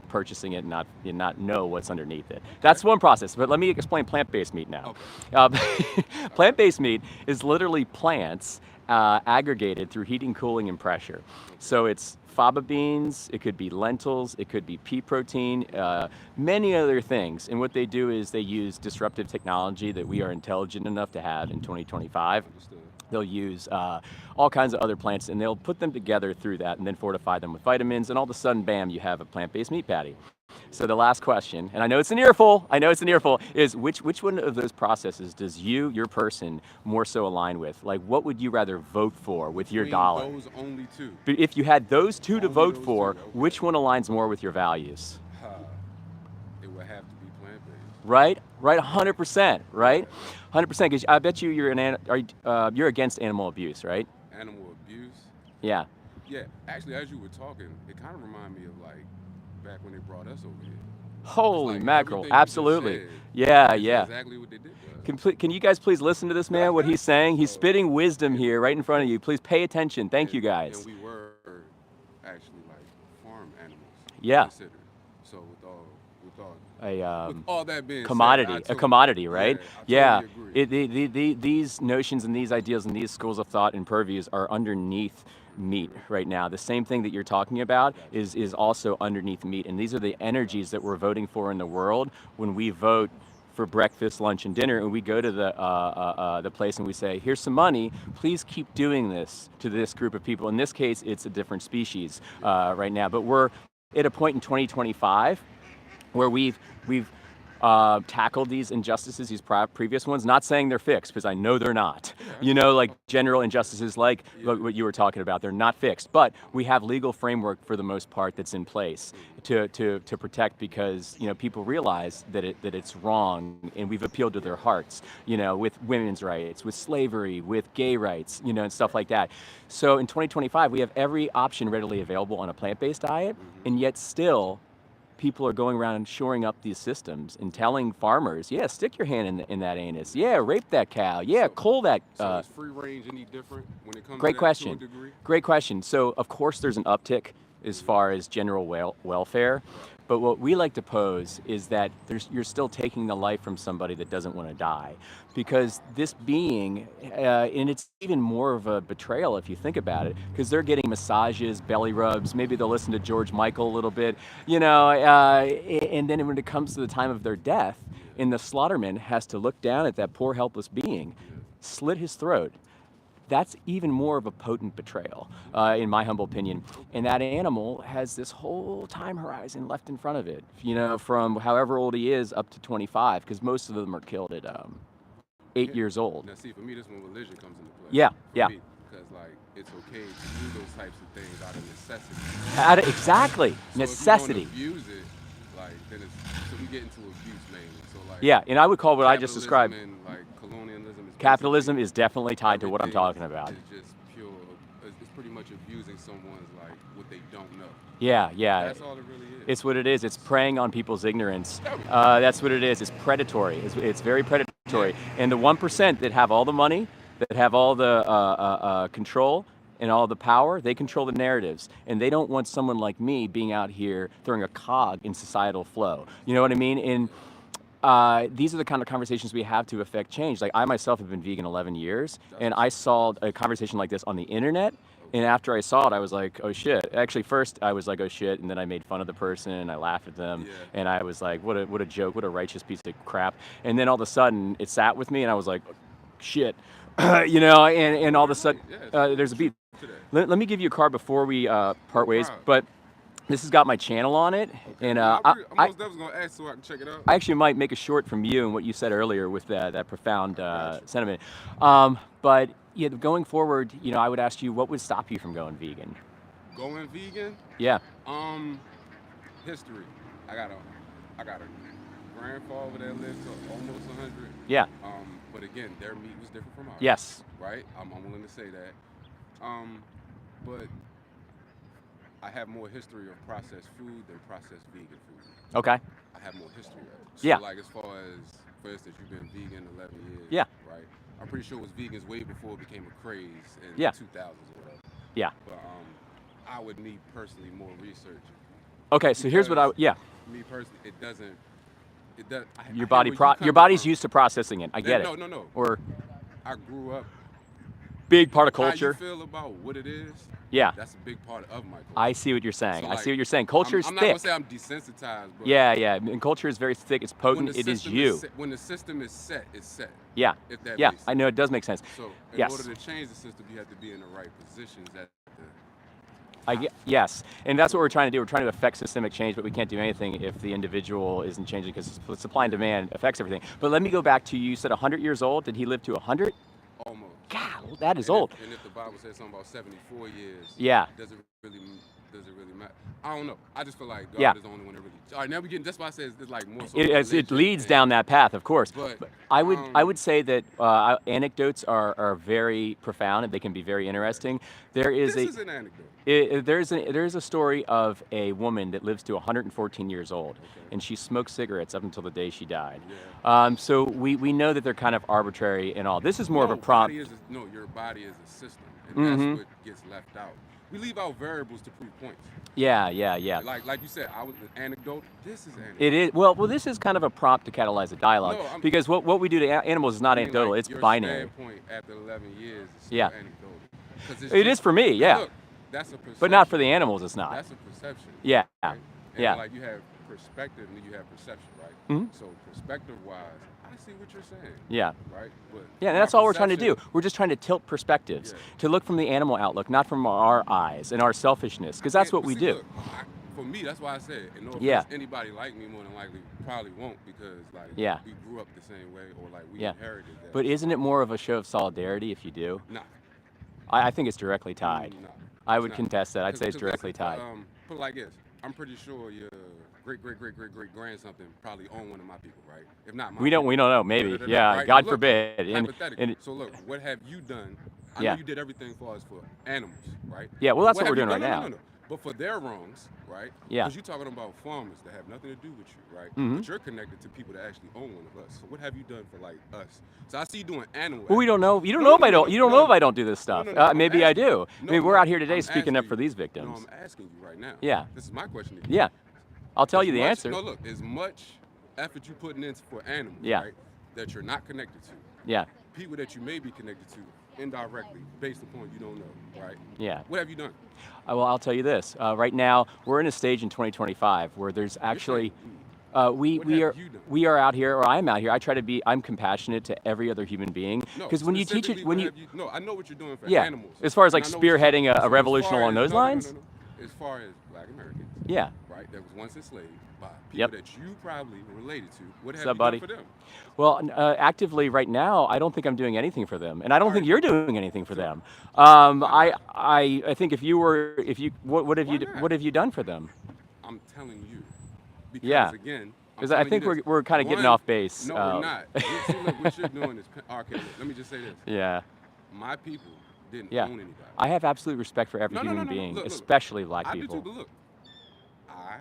purchasing it and not know what's underneath it. That's one process, but let me explain plant-based meat now. Okay. Plant-based meat is literally plants aggregated through heating, cooling, and pressure. So it's faba beans, it could be lentils, it could be pea protein, many other things. And what they do is they use disruptive technology that we are intelligent enough to have in 2025. Understood. They'll use all kinds of other plants, and they'll put them together through that and then fortify them with vitamins, and all of a sudden, bam, you have a plant-based meat patty. So the last question, and I know it's an earful, is which one of those processes does your person, more so align with? Like, what would you rather vote for with your Between dollar? Those only two. But if you had those two to Only vote those for, two, okay. which one aligns more with your values? It would have to be plant-based. Right? Right, 100%, right? 100%, because I bet you're against animal abuse, right? Animal abuse. Yeah. Yeah, actually, as you were talking, it kind of reminded me of like back when they brought us over here. Holy Like, mackerel, everything you just absolutely. said Yeah, is yeah. Exactly what they did to us. Can you guys please listen to this man, what he's saying? He's spitting wisdom here right in front of you. Please pay attention. Thank you guys. And we were actually like farm animals. Yeah. Considered. So with all A with all that being commodity, said, a commodity, right? Yeah, I totally agree. These notions and these ideas and these schools of thought and purviews are underneath meat right now. The same thing that you're talking about is also underneath meat, and these are the energies that we're voting for in the world when we vote for breakfast, lunch, and dinner, and we go to the place and we say, here's some money, please keep doing this to this group of people. In this case, it's a different species right now, but we're at a point in 2025 where we've tackled these injustices, these previous ones, not saying they're fixed, because I know they're not. You know, like general injustices like what you were talking about, they're not fixed. But we have legal framework for the most part that's in place to protect, because, you know, people realize that it's wrong, and we've appealed to their hearts, you know, with women's rights, with slavery, with gay rights, you know, and stuff like that. So in 2025, we have every option readily available on a plant-based diet, and yet still people are going around and shoring up these systems and telling farmers, yeah, stick your hand in that anus. Yeah, rape that cow. Yeah, cull that. So is free range any different when it comes Great to that question. to a degree? Great question. So of course there's an uptick as far as general welfare, but what we like to pose is that you're still taking the life from somebody that doesn't want to die, because this being, and it's even more of a betrayal if you think about it, because they're getting massages, belly rubs, maybe they'll listen to George Michael a little bit, you know, and then when it comes to the time of their death, and the slaughterman has to look down at that poor helpless being, slit his throat. That's even more of a potent betrayal, in my humble opinion. And that animal has this whole time horizon left in front of it, you know, from however old he is up to 25, because most of them are killed at 8 years old. Now, see, for me, this when religion comes into play. Yeah, For yeah. me, because, like, it's okay to do those types of things out of necessity. Exactly, So necessity. If you don't abuse it, like, then so we get into abuse mainly. So, like, Yeah, and I would call what I just described. capitalism and, like, colonialism is Capitalism basically is definitely tied to what I'm talking about. It's just pure. It's pretty much abusing someone's, like, what they don't know. Yeah, yeah. That's all it really is. It's what it is. It's preying on people's ignorance. That's what it is. It's predatory. It's very predatory. And the 1% that have all the money, that have all the control and all the power, they control the narratives. And they don't want someone like me being out here throwing a cog in societal flow. You know what I mean? And these are the kind of conversations we have to affect change. Like, I myself have been vegan 11 years, and I saw a conversation like this on the internet. And after I saw it, I was like, oh shit. Actually, first I was like, oh shit, and then I made fun of the person and I laughed at them, and I was like, what a joke, what a righteous piece of crap. And then all of a sudden, it sat with me, and I was like, shit. you know, and all of a sudden Yeah, there's a beat. to that. Let me give you a card before we part ways, problem. but this has got my channel on it, Okay. and No, I, I'm most definitely gonna ask so I can check it out. I actually might make a short from you and what you said earlier with that profound Gotcha. sentiment. But yeah, going forward, you know, I would ask you, what would stop you from going vegan? Going vegan? Yeah. History. I got a grandfather that lived to almost 100. Yeah. But again, their meat was different from ours. Yes. Right? I'm willing to say that. But I have more history of processed food than processed vegan food. Okay. I have more history of it. So Yeah. like as far as, for instance, you've been vegan 11 years. Yeah. Right? I'm pretty sure it was vegans way before it became a craze in Yeah. the 2000s or whatever. Yeah. But I would need personally more research. Okay. So here's what I. Because Yeah. Me personally, it doesn't. It does. I Your hear body where you your coming body's from. used to processing it. I get it. No. Or I grew up. big part of How you culture. feel about what it is? Yeah. That's a big part of my culture. I see what you're saying. So, I see like, what you're saying. Culture is I'm not thick. gonna say I'm desensitized, but Yeah, yeah. And culture is very thick. It's when potent. the It is system you. when the system is set, it's set. Yeah. If that Yeah. makes sense. I know it does make sense. So in Yes. order to change the system, you have to be in the right positions at the Yes, and that's what we're trying to do. We're trying to affect systemic change, but we can't do anything if the individual isn't changing because supply and demand affects everything. But let me go back to you said 100 years old. Did he live to 100? almost. God, that is And old. and if the Bible says something about 74 years, Yeah. does it really matter? I don't know. I just feel like God Yeah. is the only one that really. All right, now we getting. That's why I say it's like more so. It religion leads and- down that path, of course. But, I would say that anecdotes are very profound and they can be very interesting. There is This is an anecdote. there's a story of a woman that lives to 114 years old, and she smoked cigarettes up until the day she died. Yeah. So we know that they're kind of arbitrary and all. This is more of a prompt. Your body is a system, and Mhm. that's what gets left out. We leave out variables to prove points. Yeah. Like you said, I was an anecdote. This is anecdote. It is well. This is kind of a prompt to catalyze a dialogue No, because what we do to animals is not I mean, anecdotal. like, it's your binary. standpoint after 11 years is still Yeah. anecdotal. 'Cause it's It just- is for me, yeah. Look, that's a perception. But not for the animals. It's not. That's a perception. Yeah. Right? And Yeah. like you have perspective and then you have perception, right? Mhm. So perspective-wise, I see what you're saying. Yeah. Right. But Yeah, and my that's all we're trying to do. perception- We're just trying to tilt perspectives, Yeah. to look from the animal outlook, not from our eyes and our selfishness, because that's Yeah, what but we see, do. look, for me, that's why I said, and no offense, Yeah. anybody like me more than likely probably won't because like Yeah. we grew up the same way or like we Yeah. inherited that. But isn't it more of a show of solidarity if you do? Nah. I think it's directly tied. Nah. I It's would not. contest that. I'd say it's 'Cause directly listen, tied. Put it like this. I'm pretty sure your great grand something probably owned one of my people, right? If not, my We don't know. Maybe. Yeah. right? God Look, forbid. hypothetically. So look, what have you done? I Yeah. know you did everything for us for animals, right? Yeah, well, that's what have we're you doing done? right No. now. But for their wrongs, right? Yeah. Because you're talking about farmers that have nothing to do with you, right? Mhm. But you're connected to people that actually own one of us. So what have you done for like us? So I see you doing animal. Well, we don't know. You don't No, know if no, I no, don't. You don't no. know if I don't do this stuff. No, I'm Maybe I asking do. you. I mean, we're No, out here today I'm speaking up asking for you. these victims. No, I'm asking you right now. Yeah. This is my question to you. Yeah. I'll tell As you the much- answer. No, look, as much effort you putting in for animals, Yeah. right, that you're not connected to, Yeah. people that you may be connected to indirectly, based upon you don't know, right? Yeah. What have you done? Well, I'll tell you this. Right now, we're in a stage in 2025 where there's actually, we What we have are you done? we are out here, or I'm out here. I try to be. I'm compassionate to every other human being No, because when you teach it, specifically, when what you have no, I know what you're doing for yeah, animals. as far as like And I know what you're spearheading doing. a So as revolution far along as- those no, no, no, lines. no, no. As far as Black Americans, Yeah. right, that was once enslaved by people Yep. that you probably related to. What have What's up, you buddy? done for them? Well, actively right now, I don't think I'm doing anything for them, and I don't think you're doing anything for them. I think if you what have Why you not? what have you done for them? I'm telling you. Because Yeah. again, I'm Because I telling think you this. we're kind of getting One- off base. No, we're not. See, look, what you're doing is okay. Let me just say this. Yeah. My people didn't Yeah. own anybody. I have absolute respect for every No, no, human no, no, no. being, Look, look. especially Black I people. do too, but look, I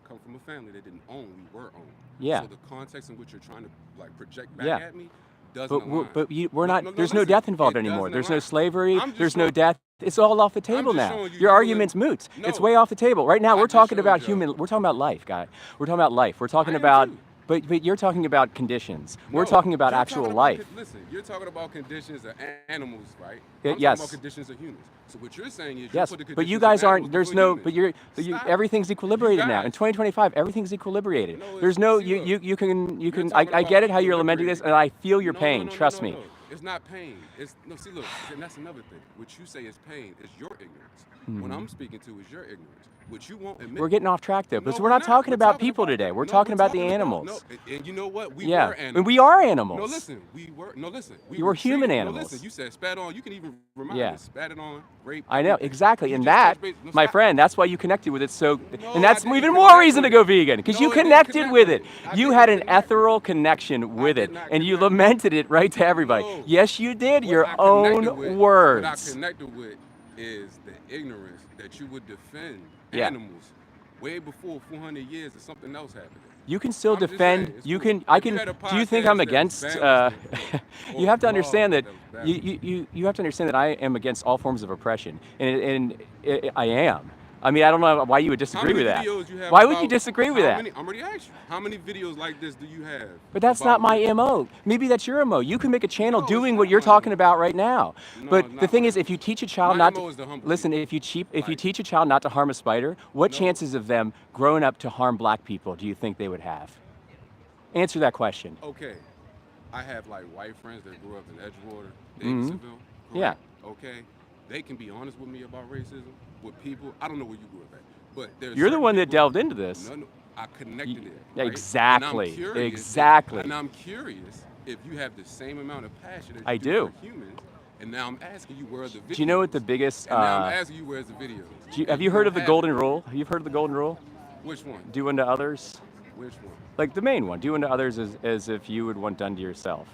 come from a family that didn't own. We were owned. Yeah. So the context in which you're trying to like project back Yeah. at me doesn't But align. we're No, not. no, There's no listen, death involved it anymore. doesn't There's no align. slavery. I'm just There's no showing- death. It's all off the table just now. showing you Your doing- argument's moot. It's No. way off the table right now. I We're just talking showed about y'all. human. We're talking about life, guy. We're talking about life. We're talking I am about. too. But you're talking about conditions. We're No, talking about you're actual talking about life. listen, you're talking about conditions of animals, right? Yeah, I'm yes. talking about conditions of humans. So what you're saying is Yes, you put the but you conditions guys of aren't. animals There's before no. humans. But you. Stop. Everything's equilibrated now. In guys. 2025, everything's equilibrated. No, There's no. see, look, You can. you're I talking get it about how you're lamenting this, and equilibrating. I feel your No, pain. no, no, Trust no, me. no. It's not pain. It's no. See, look, and that's another thing. What you say is pain is your ignorance. What I'm speaking to is your ignorance. What you won't admit. We're getting off track though, because No, we're not talking We're about talking people about, today. We're no, talking about the talking animals. no, and you know what? We Yeah, were animals. and we are animals. No, listen. We were. No, listen. We You were treated- human No, animals. listen. You said spat on. You can even remind Yeah. us. Spat it on. Rape. I know, everything. exactly, You and just that, touched base- no, my stop. friend, that's why you connected with it so, No, and that's I didn't even more connect reason to with go it. vegan, because No, you I didn't connected connect with with it. it. I You did had not an connect with ethereal it. connection with did it, not and you connect with lamented it right to everybody. No. Yes, you did, What your I own connected with- words. What I connected with is the ignorance that you would defend Yeah. animals way before 400 years or something else happened. You can still I'm just defend. saying, it's You cool. can. I If you can. had a Do you think I'm podcast that against? was balanced or You have to a understand blog that. that was You have to understand that I am against all forms of oppression, and I am. I mean, I don't know why you would How disagree many with that. videos you have Why would you about- disagree with how that? many- I'm already asked you. How many videos like this do you have? But that's about not my rape? MO. Maybe that's your MO. You can make a channel No, it's doing not what you're my talking MO. about right now. No, But it's the not thing my is, if MO. you teach a child My not MO to is to humble listen, people. if you Like- teach a child not to harm a spider, what No. chances of them growing up to harm black people do you think they would have? Answer that question. Okay, I have like white friends that grew up in Edgewater, Mhm. Davidsonville. Yeah. correct? Okay, they can be honest with me about racism with people. I don't know where you grew up at, but there's You're the certain one that people- delved into this. No, I connected it. Yeah, right? exactly, And I'm curious exactly. And I'm curious if you have the same amount of passion that you I do do. for humans. And now I'm asking you where are the videos? Do you know what the biggest? And now I'm asking you where's the videos? Have And you heard don't of the have golden it. rule? Have you heard of the golden rule? Which one? Do unto others. Which one? Like the main one, do unto others as if you would want done to yourself.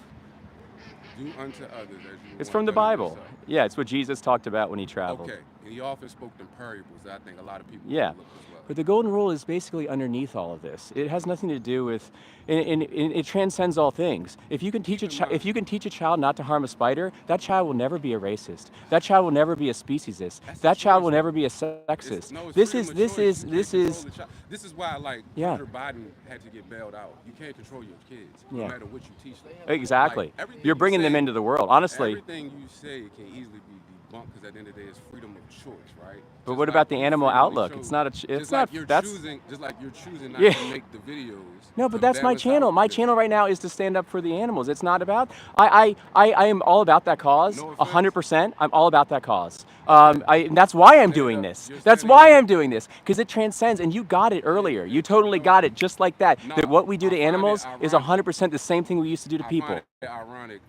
Do unto others as you It's want from the done to Bible. yourself. Yeah, it's what Jesus talked about when he traveled. Okay, and he often spoke in parables that I think a lot of people Yeah, overlook as well. but the golden rule is basically underneath all of this. It has nothing to do with, and it transcends all things. If you can teach if you can teach a child not to harm a spider, that child will never be a racist. That child will never be a speciesist. That's That a child will choice, never be a It's- sexist. no, it's This freedom is of this choice. is You this can't is control the child. This is why like Yeah. Hunter Biden had to get bailed out. You can't control your kids, no Yeah. matter what you teach them. exactly. Like, everything You're you bringing them say- into the world. Honestly, Everything you say can easily be debunked because at the end of the day, it's freedom of choice, right? But Just what like about the you animal freely outlook? chose- It's not a it's just not like you're that's choosing, just like you're choosing not Yeah. to make the videos. No, but to that's my balance channel. out My the- channel right now is to stand up for the animals. It's not about. I am all about that cause. No offense. 100%. I'm all about that cause. And that's why I'm doing up. this. You're That's standing why up. I'm doing this, because it transcends. And you got it earlier. You totally got it, just like that. No, That what we do I to find it animals is ironic. 100% the same thing we used to do to I people. find it ironic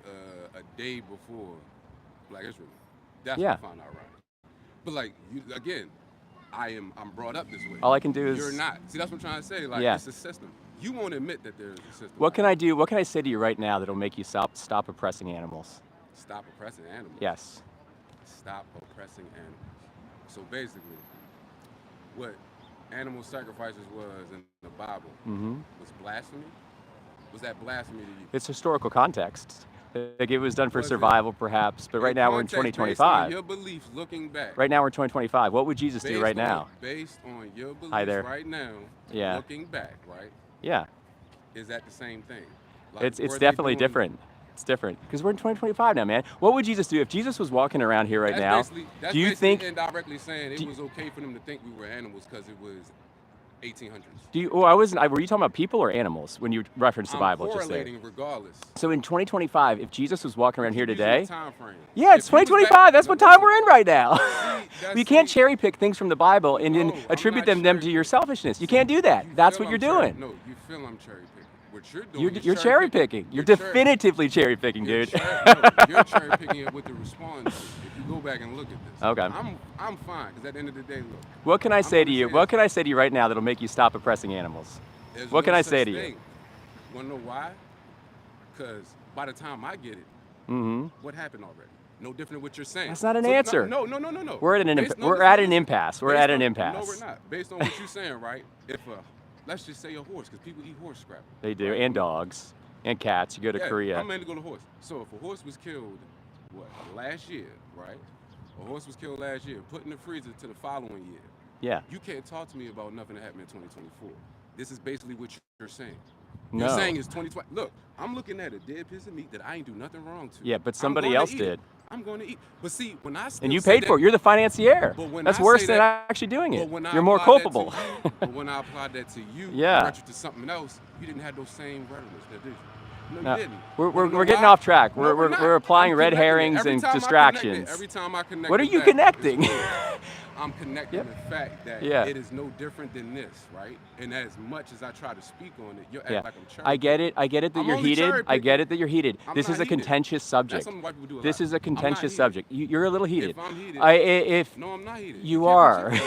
a day before Black History Month. That's Yeah. what I find ironic. But like you, again, I'm brought up this way. All I can do is. You're not. See, that's what I'm trying to say. Like Yeah. it's a system. You won't admit that there's a system. What can I do? What can I say to you right now that'll make you stop oppressing animals? Stop oppressing animals. Yes. Stop oppressing animals. So basically, what animal sacrifices was in the Bible Mm-hmm. was blasphemy. Was that blasphemy to you? It's historical context. Like it was done for Was it? survival, perhaps, but right now we're in Context based on 2025. your beliefs looking back. Right now we're in 2025. What would Jesus do Based right on- now? Based on your beliefs Hi there. right now, Yeah. looking back, right? Yeah, Is that the same thing? Like, it's were they definitely doing- different. It's different because we're in 2025 now, man. What would Jesus do if Jesus was walking around here right now? That's Do you basically think? indirectly saying it do- was okay for them to think we were animals because it was 1800s? Do you? Oh, I wasn't. Were you talking about people or animals when you referenced the I'm Bible just there? correlating regardless. So in 2025, if Jesus was walking around here Using the today, time frame. yeah, it's If he was 2025. back- That's no, what time listen. we're in right now. that's- You can't see- cherry pick things from the Bible and then No, I'm attribute not them to your cherry-picking. selfishness. You can't do that. That's feel what you're I'm cherry- doing. No, you feel I'm cherry picking. What you're doing You're, is you're cherry picking. You're cherry- definitively cherry picking, You're dude. you're cherry picking it with the response. If you go back and look at this, Okay. I'm fine because at the end of the day, look. What can I I'm say to gonna you? say What this. can I say to you right now that'll make you stop oppressing animals? There's What no can I such say to you? thing. Wanna know why? Because by the time I get it, Mm-hmm. what happened already? No different what you're saying. That's not an So, answer. No. We're at an Based- no, we're listen, at an listen. impasse. We're Based at an on- impasse. No, we're not. Based on what you're saying, right? If let's just say a horse, because people eat horse scrap. They do, right? and dogs, and cats. You go to Yeah, Korea. I'm meant to go to horse. So if a horse was killed, what, last year, right? A horse was killed last year, put in the freezer to the following year. Yeah. You can't talk to me about nothing that happened in 2024. This is basically what you're saying. No. You're saying it's 2020. Look, I'm looking at a dead piece of meat that I ain't do nothing wrong to. Yeah, but I'm somebody gonna else eat it. did. I'm going to eat. But see, when I still And you say paid for it. that- You're the financier. But when That's I worse say than that- actually doing it. But when I You're more applied that to culpable. you- but when I applied that to you, Yeah. direct you to something else, you didn't have those same rhetorics, did you? No, No. you didn't. We're getting off track. No, We're applying I'm red connecting it. herrings Every and time I distractions. every time I connect What are it you back, it's connecting? cool. I'm connecting Yep. the fact that Yeah. it is no different than this, right? And as much as I try to speak on it, you're acting Yeah. like I'm cherry I get it. I get it that I'm you're only heated. cherry I get picking. it that you're heated. I'm This not is a heated. contentious That's subject. something white people do a This lot. is a I'm not contentious heated. subject. You're a little heated. If I'm heated, If no, I'm not heated. you can't are. put your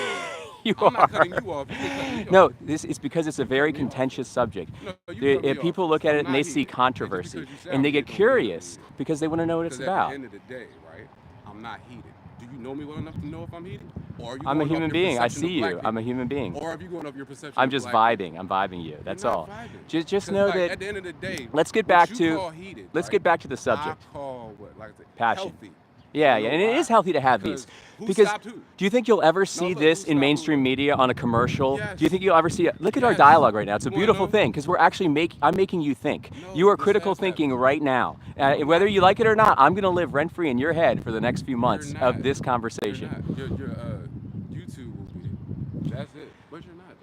You I'm not are. cutting you off. You can cut me off. No, this is because it's a very cut me off. contentious subject. No, you cut me off. People look at I'm it and they not see heated. And just controversy, because you say and I'm they get heated don't mean I'm curious heated. because they want to know what it's Because at about. the end of the day, right, I'm not heated. Do you know me well enough to know if I'm heated? Or are you I'm a going off human your being. I perception see of black you. I'm a people? human being. Or are you going off your perception I'm of just black vibing. people? I'm vibing you. That's You're all. not vibing. Just 'Cause, know like, that. at the end of the day, Let's get what back you to. call heated, Let's right, get back to the subject. I call what, like I said, Passion. healthy. Yeah, You yeah, know and it why? is healthy to have these. Who Because stopped who? do you think you'll ever see look, this who in stopped mainstream who? media on a commercial? Yes. Do you think you'll ever see it? Look at our Yes. dialogue right now. It's a You wanna beautiful know? thing because we're actually I'm making you think. No, You are this critical has thinking happened. right now. No, Whether not. you like it or not, I'm going to live rent free in your head for the next few months You're of not. this You're conversation. not. Your YouTube will be. That's it. But you're not though.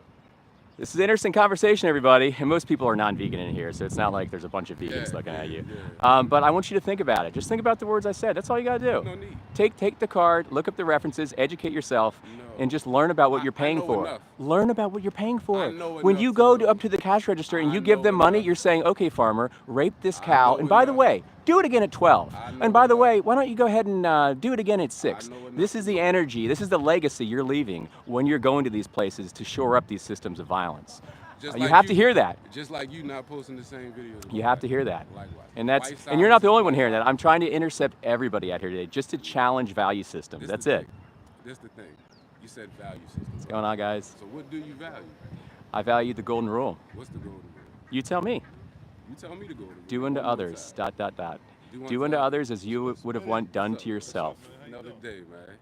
This is an interesting conversation, everybody, and most people are non-vegan in here, so it's not like there's a bunch of vegans Yeah, looking at you. yeah. But I want you to think about it. Just think about the words I said. That's all you got to do. No need. Take the card, look up the references, educate yourself, No. and just learn about what I you're paying know for. enough. Learn about what you're paying for. I know When enough you to go know. up to the cash register and I you give them know money, enough. you're saying, okay, farmer, rape this I cow. know And by the enough. way, do it again at 12. I know And by the enough. way, why don't you go ahead and do it again at 6? know enough This is to the know. energy, this is the legacy you're leaving when you're going to these places to shore up these systems of violence. Just You like have to hear that. Just like you not posting the same videos. You have to hear that. Likewise. And White you're not the silence only is one white hearing that. silence. I'm trying to intercept everybody out here today just to challenge value systems. This That's the it. thing. This the thing. You said value system. What's going on, guys? So what do you value? I value the golden rule. What's the golden rule? You tell me. You tell me the golden rule. Do unto One more others, time. ... Do Do unto others. others as you would have want done to yourself. Another day, man.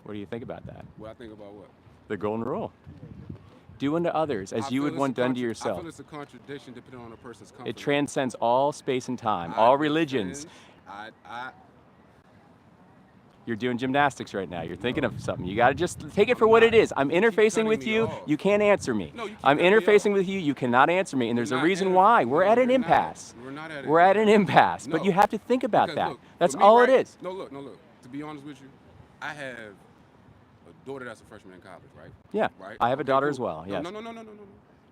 What do you think about that? What I think about what? The golden rule. Do unto others as you would want done to I yourself. feel it's a contradiction depending on a person's comfort. It transcends all space and time, I all religions. understand. You're doing gymnastics right now. You're thinking of something. You got to just take it for what it is. I'm keep interfacing cutting with me you. off. You can't answer me. No, you keep I'm cutting me interfacing off. with you. You cannot answer me. And there's a You're not reason inter- why. We're No, at an you're not. impasse. We're not at We're at an impasse. impasse. But No. you have to think about Because that. look, That's for me, all right? it is. No, look. To be honest with you, I have a daughter that's a freshman in college, right? Yeah. Right. I have a Okay, daughter cool. as well. Yes. No.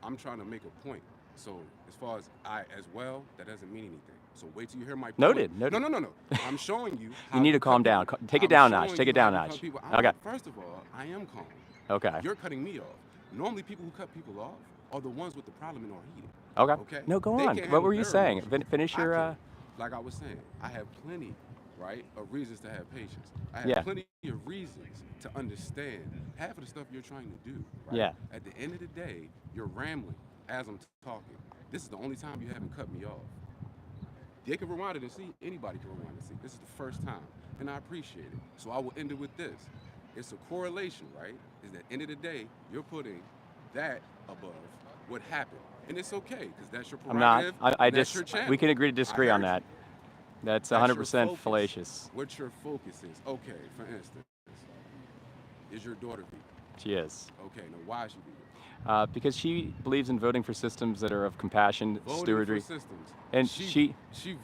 I'm trying to make a point. So as far as I as well, that doesn't mean anything. So wait till you hear my point. Noted. No. I'm showing you. You need to calm down. Take it down a notch. Take it down a notch. Okay. First of all, I am calm. Okay. You're cutting me off. Normally, people who cut people off are the ones with the problem and are heated. Okay. Okay. No, go They on. can't What handle were you their saying? emotions. Finish I your. can. Like I was saying, I have plenty, right, of reasons to have patience. I have Yeah. plenty of reasons to understand half of the stuff you're trying to do. Right? Yeah. At the end of the day, you're rambling as I'm talking. This is the only time you haven't cut me off. They can rewind it and see. Anybody can rewind and see. This is the first time, and I appreciate it. So I will end it with this. It's a correlation, right? Is that end of the day, you're putting that above what happened. And it's okay, because that's your I'm not. prerogative. I and that's just. your channel. We can agree to disagree I on heard that. That's That's your 100% focus. fallacious. What your focus is. Okay, for instance, is your daughter vegan? She is. Okay, now why is she vegan? Because she believes in voting for systems that are of compassion, Voting stewardry. for systems. And she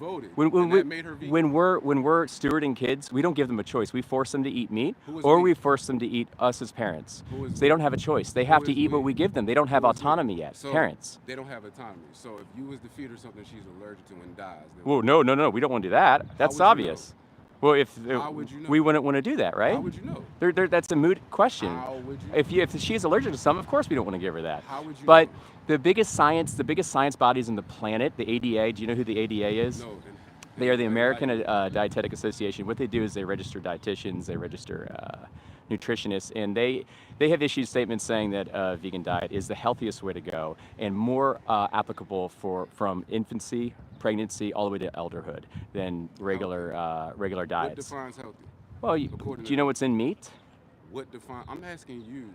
voted, when that made her vegan. when we're stewarding kids, we don't give them a choice. We force them to eat meat, Who is or we? we force them to eat us as parents. Who is So they we? don't have a choice. They have Who to is eat what we? we give them. They don't have Who is we? autonomy yet. So Parents. They don't have autonomy. So if you was to feed her something she's allergic to and dies, then Whoa, no. We don't want to do that. That's would you obvious. Well, if How would you know? we wouldn't want to do that, right? how would you know? That's a moot question. How would you If she's allergic to something, of course we don't want to give her that. How would you But know? the biggest science bodies on the planet, the ADA. Do you know who the ADA is? No. They are the American Dietetic Association. What they do is they register dietitians, they register nutritionists, and they have issued statements saying that a vegan diet is the healthiest way to go and more applicable from infancy, pregnancy, all the way to elderhood than regular What diets. defines healthy? Well, according do to you know what's in meat? What define? I'm asking you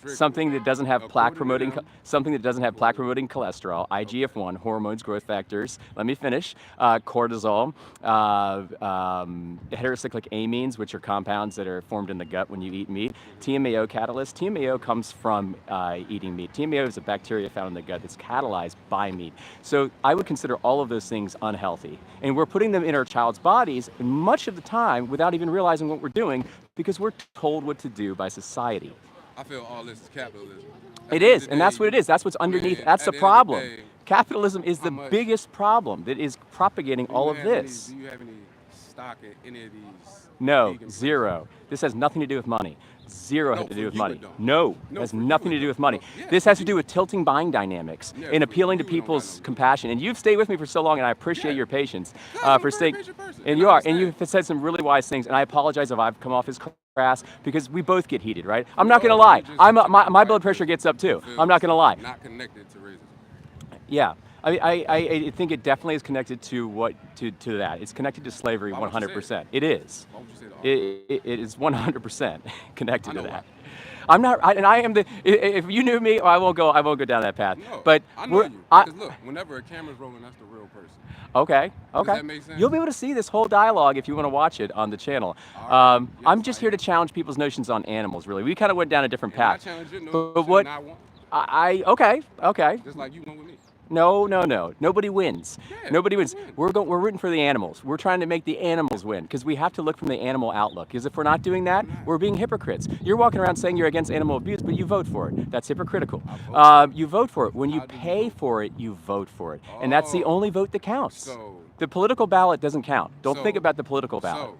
something that doesn't have plaque promoting, them, something that doesn't have plaque promoting cholesterol, IGF-1, hormones, growth factors. Let me finish. Cortisol, heterocyclic amines, which are compounds that are formed in the gut when you eat meat. TMAO catalyst. TMAO comes from eating meat. TMAO is a bacteria found in the gut that's catalyzed by meat. So I would consider all of those things unhealthy, and we're putting them in our child's bodies much of the time without even realizing what we're doing because we're told what to do by society. I feel all this is capitalism. It is, and that's what it is. That's what's underneath. That's the problem. Capitalism is the biggest problem that is propagating all of this. Do you have any stock in any of these? No, zero. This has nothing to do with money. Zero has to do with money. No, it has nothing to do with money. This has to do with tilting buying dynamics and appealing to people's compassion. And you've stayed with me for so long, and I appreciate your patience for staying. And you are, and you've said some really wise things. And I apologize if I've come off as crass because we both get heated, right? I'm not gonna lie. My blood pressure gets up too. I'm not gonna lie. Not connected to racism. Yeah. I think it definitely is connected to to that. It's connected to slavery 100%. It is. Why would you say that? It is 100% connected to that. I'm not, and I am the. If you knew me, I won't go down that path. No, but I know you. Because look, whenever a camera's rolling, that's the real person. Okay. Does that make sense? You'll be able to see this whole dialogue if you want to watch it on the channel. Right. Yes, I'm just here to challenge people's notions on animals. Really, we kind of went down a different path. I challenge your But notion, what? and I won. Okay. Just like you won with me. No. Nobody wins. Yeah, Nobody wins. we win. We're rooting for the animals. We're trying to make the animals win because we have to look from the animal outlook. Because if we're not doing that, we're being hypocrites. You're walking around saying you're against animal abuse, but you vote for it. That's hypocritical. You vote for it. When you pay for it, you vote for it. And that's the only vote that counts. So, The political ballot doesn't count. Don't So- think about the political ballot.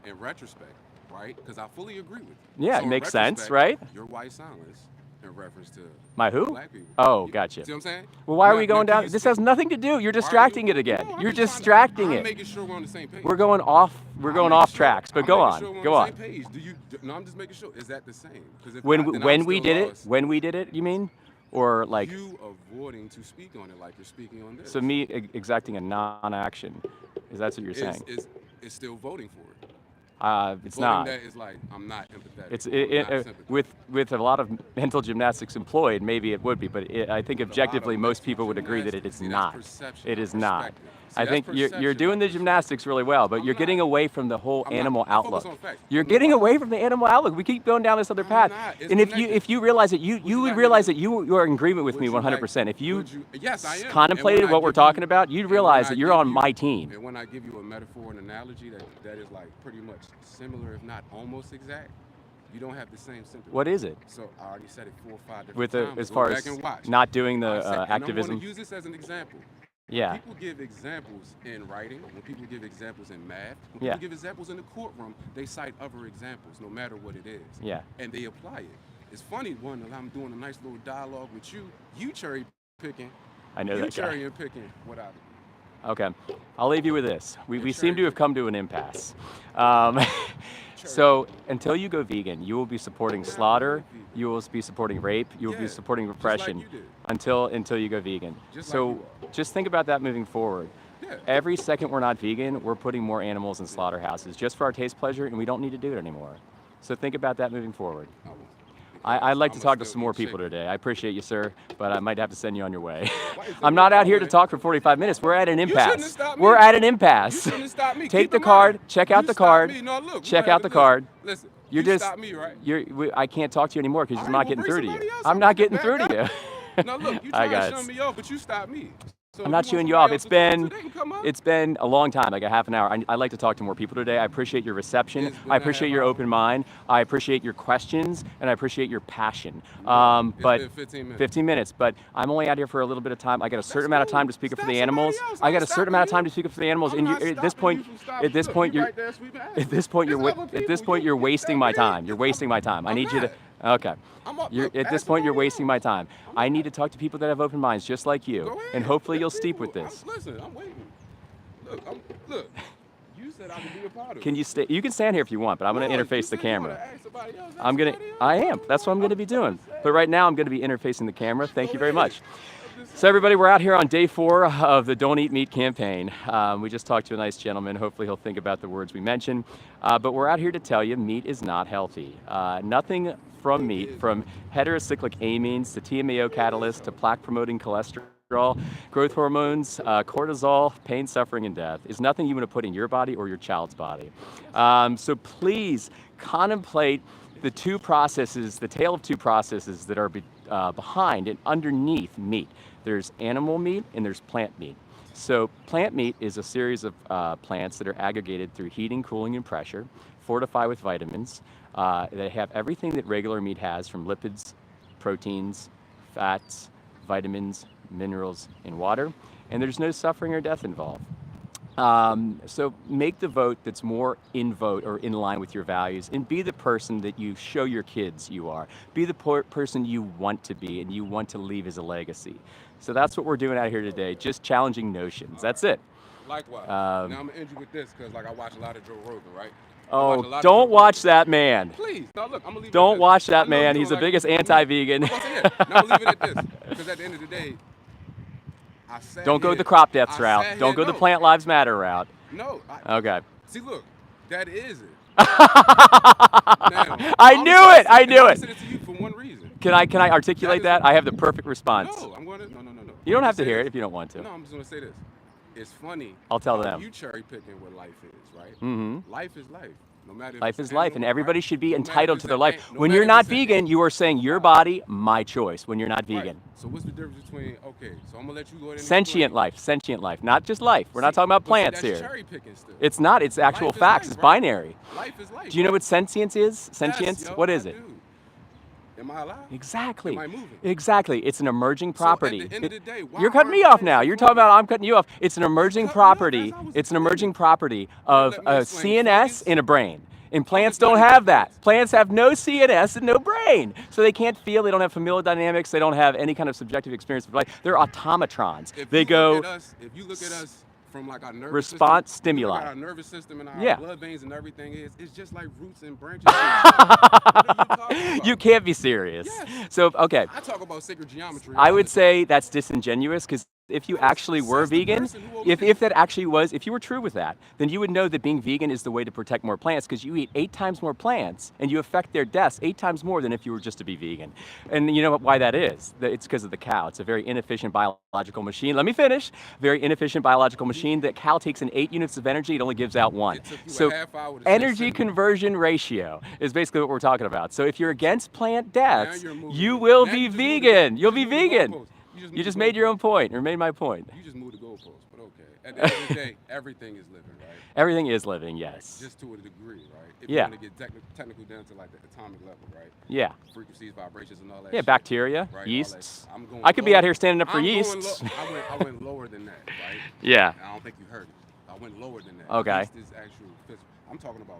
So, in retrospect, right? Because I fully agree with you. Yeah, So it in makes sense, retrospect, right? Your white silence in reference to My who? black people. Oh, You- gotcha. See what I'm saying? Well, why are we Now, going can down? you This speak- has nothing to do. You're Why are you- distracting it again. No, I'm You're just distracting I'm it. making sure we're on the same page. We're going off. We're going off tracks. But I'm go making on. sure we're Go on on. the same page. No, I'm just making sure. Is that the same? 'Cause if When not, then when I'm we still did it, lost. when we did it, you mean, or like You avoiding to speak on it like you're speaking on this. so me exacting a non-action? Is that what you're saying? Is still voting for it. It's Voting not. that is like, I'm not empathetic. It's I'm not sympathetic. with a lot of mental gymnastics employed, maybe it would be, but I think objectively most people would agree that it is See, that's not. perception, It is not. perspective. See, I that's think you're perception, doing the not gymnastics really well, but I'm you're getting not. away from the whole I'm not. animal I focus outlook. on facts. You're I'm getting not. away from the animal outlook. We keep going down this other path. not. It's And if connected. you realize that you you would like realize me that you are in agreement with Would me you 100%. like- If you yes, I am. contemplated And when what I we're give talking you- about, you'd and when realize I that you're give on you- my team. And when I give you a metaphor and analogy that is like pretty much similar, if not almost exact, you don't have the same sympathy. What is it? So I already said it 4 or 5 different With times. as Go far back as and watch. not doing the I said- and I'm activism? going to use this as an example. Yeah. People give examples in writing, when people give examples in math, when Yeah. people give examples in the courtroom, they cite other examples, no matter what it is. Yeah. And they apply it. It's funny, one, that I'm doing a nice little dialogue with you cherry picking. I know you that guy. cherry and picking without it. Okay, I'll leave you with this. We Yeah, seem to have come to an impasse. So until you go vegan, you will be supporting slaughter, you will be supporting rape, you will Yeah, be supporting just like repression you did. until you go vegan. Just like So you just think about that moving forward. Yeah. Every second we're not vegan, we're putting more animals in slaughterhouses just for our taste pleasure, and we don't need to do it anymore. So think about that moving forward. I won't. I'd like to I'ma talk to still some more eat people chicken. today. I appreciate you, sir, but I might have to send you on your way. Why you I'm send not me out on here my to way? talk for 45 minutes. We're at an You shouldn't have impasse. stopped me. We're at an You impasse. shouldn't have stopped me. Take Keep the in card, mind, check out you the stopped card, me. No, look, check you out the card. Listen, You're you just, stopped me, right? I can't talk to you anymore because you're All not right, getting well, through bring to you. somebody else. I'm I'm not gonna getting back through to up. you. No, look, you Hi, trying to guys. shut me off, but you stopped me. So I'm if not you chewing want you off. somebody It's else to talk been to, they can come up. it's been a long time, like a half an hour. I'd like to talk to more people today. I appreciate your reception. It's been I a appreciate half your hour. open mind. I appreciate your questions, and I appreciate your passion. It's But been 15 minutes. 15 minutes. But I'm only out here for a little bit of time. I got a certain amount of cool. time to speak up for Stop the somebody animals. else. I I'm got a certain amount of stopping time you. to speak up for the animals. I'm And not at this stopping point, you from stopping. at this Look, point, you you're right there, sweet ass. at this point There's you're other at this people. point you're wasting my time. You're wasting my time. I need you to. Okay. Look, At this ask point, you're somebody wasting else. my time. I need to talk to people that have open minds just like you, Go ahead. and hopefully you'll There's steep with people. this. Listen, I'm waiting. Look. You said I could be a part of it. Can you stay? You can stand here if you want, but I'm going to No, interface you the said you wanna camera. ask somebody else, ask I'm gonna. somebody else. I am. That's what I'm going to be doing. But right now, I'm going to be interfacing the camera. Thank you very much. I'm just So everybody, we're out here on day 4 of the Don't Eat Meat campaign. We just talked to a nice gentleman. Hopefully he'll think about the words we mentioned. But we're out here to tell you meat is not healthy. Nothing from meat, from heterocyclic amines to TMAO catalysts to plaque-promoting cholesterol, growth hormones, cortisol, pain, suffering, and death, is nothing you want to put in your body or your child's body. So please contemplate the two processes, the tale of two processes that are behind and underneath meat. There's animal meat and there's plant meat. So plant meat is a series of plants that are aggregated through heating, cooling, and pressure, fortified with vitamins. They have everything that regular meat has, from lipids, proteins, fats, vitamins, minerals, and water. And there's no suffering or death involved. So make the vote that's more in line with your values, and be the person that you show your kids you are. Be the person you want to be and you want to leave as a legacy. So that's what we're doing out here today, just challenging notions. That's it. Likewise. Now I'm gonna end you with this, because like I watch a lot of Joe Rogan, right? Oh, don't watch that man. Please, now look, I'm gonna leave it Don't at this. watch that I know man. you're He's the doing biggest like, anti-vegan. I'm gonna say it. Now I'm gonna leave it at this, because at the end of the day, I sat Don't go here- the crop deaths I route. sat Don't here- go the no, Plant Lives Matter route. No. Okay. See, look, that is it. I knew it. I knew I it. said it to you for one reason. Can I articulate that? I have the perfect response. No, I'm gonna. No. You don't have to Say hear this. it if you don't want to. No, I'm just gonna say this. It's funny. I'll tell how them. You cherry picking what life is, right? Mm-hmm. Life is life. No matter. if Life it's is life, and animal, everybody right? should be No matter entitled if to it's their an life. ant- no When matter you're if not it's an vegan, ant. you are saying your body, my choice. When you're not Right. vegan. So what's the difference between so I'm gonna let you go ahead and Sentient life, not just life. We're not talking about plants that's here. Cherry picking still. It's not. It's actual Life is facts. life, It's right? binary. Life is life. Do you know right? what sentience is? Sentience? Yes, yo, What is I it? do. Am I alive? Exactly. Am I moving? Exactly. It's an emerging property. So at the end of the day, why You're cutting are me off plants now. so You're talking funny? about I'm cutting you off. It's an emerging cut me off property. as I was It's an explaining. emerging property of let me a explain. CNS Fungus? and a brain. And plants Fungus don't don't have eat that. plants. Plants have no CNS and no brain. So they can't feel, they don't have familial dynamics, they don't have any kind of subjective experience of life. They're automatrons. If They you go look at us, if you look at us from like our nervous response system, you look stimuli. at our nervous system and our Yeah. blood veins and everything it's just like roots and branches. What are you talking about? You can't be serious. Yes. So, okay. I talk about sacred geometry. I all would the time. say that's disingenuous, because if you actually were Says the vegan, person who if that actually was, if you were true with that, then you would know that being vegan is the way to protect more plants, because you eat 8 times more plants and you affect their deaths 8 times more than if you were just to be vegan. And you know why that is? It's because of the cow. It's a very inefficient biological machine. Let me finish. Very inefficient biological machine. The cow takes in 8 units of energy, it only gives out 1. It took you a So half hour to say energy something. conversion ratio is basically what we're talking about. So if you're against plant deaths, you're moving you it. will Now be you just moved vegan. the- You'll you be just moved the vegan. goalpost. You just made your own point, or made my point. You just moved the goalpost, but okay. At the end of the day, everything is living, right? Everything is living, yes. Just to a degree, right? If Yeah. you want to get technical down to like the atomic level, right? Yeah. Frequencies, vibrations, and all that. Yeah, shit, bacteria, right? yeasts. All that. I'm going I could be lower. out here standing up for I'm going yeasts. I went lower than that, right? Yeah. I don't think you heard it. I went lower than that. Okay. Yeast is actual physical. I'm talking about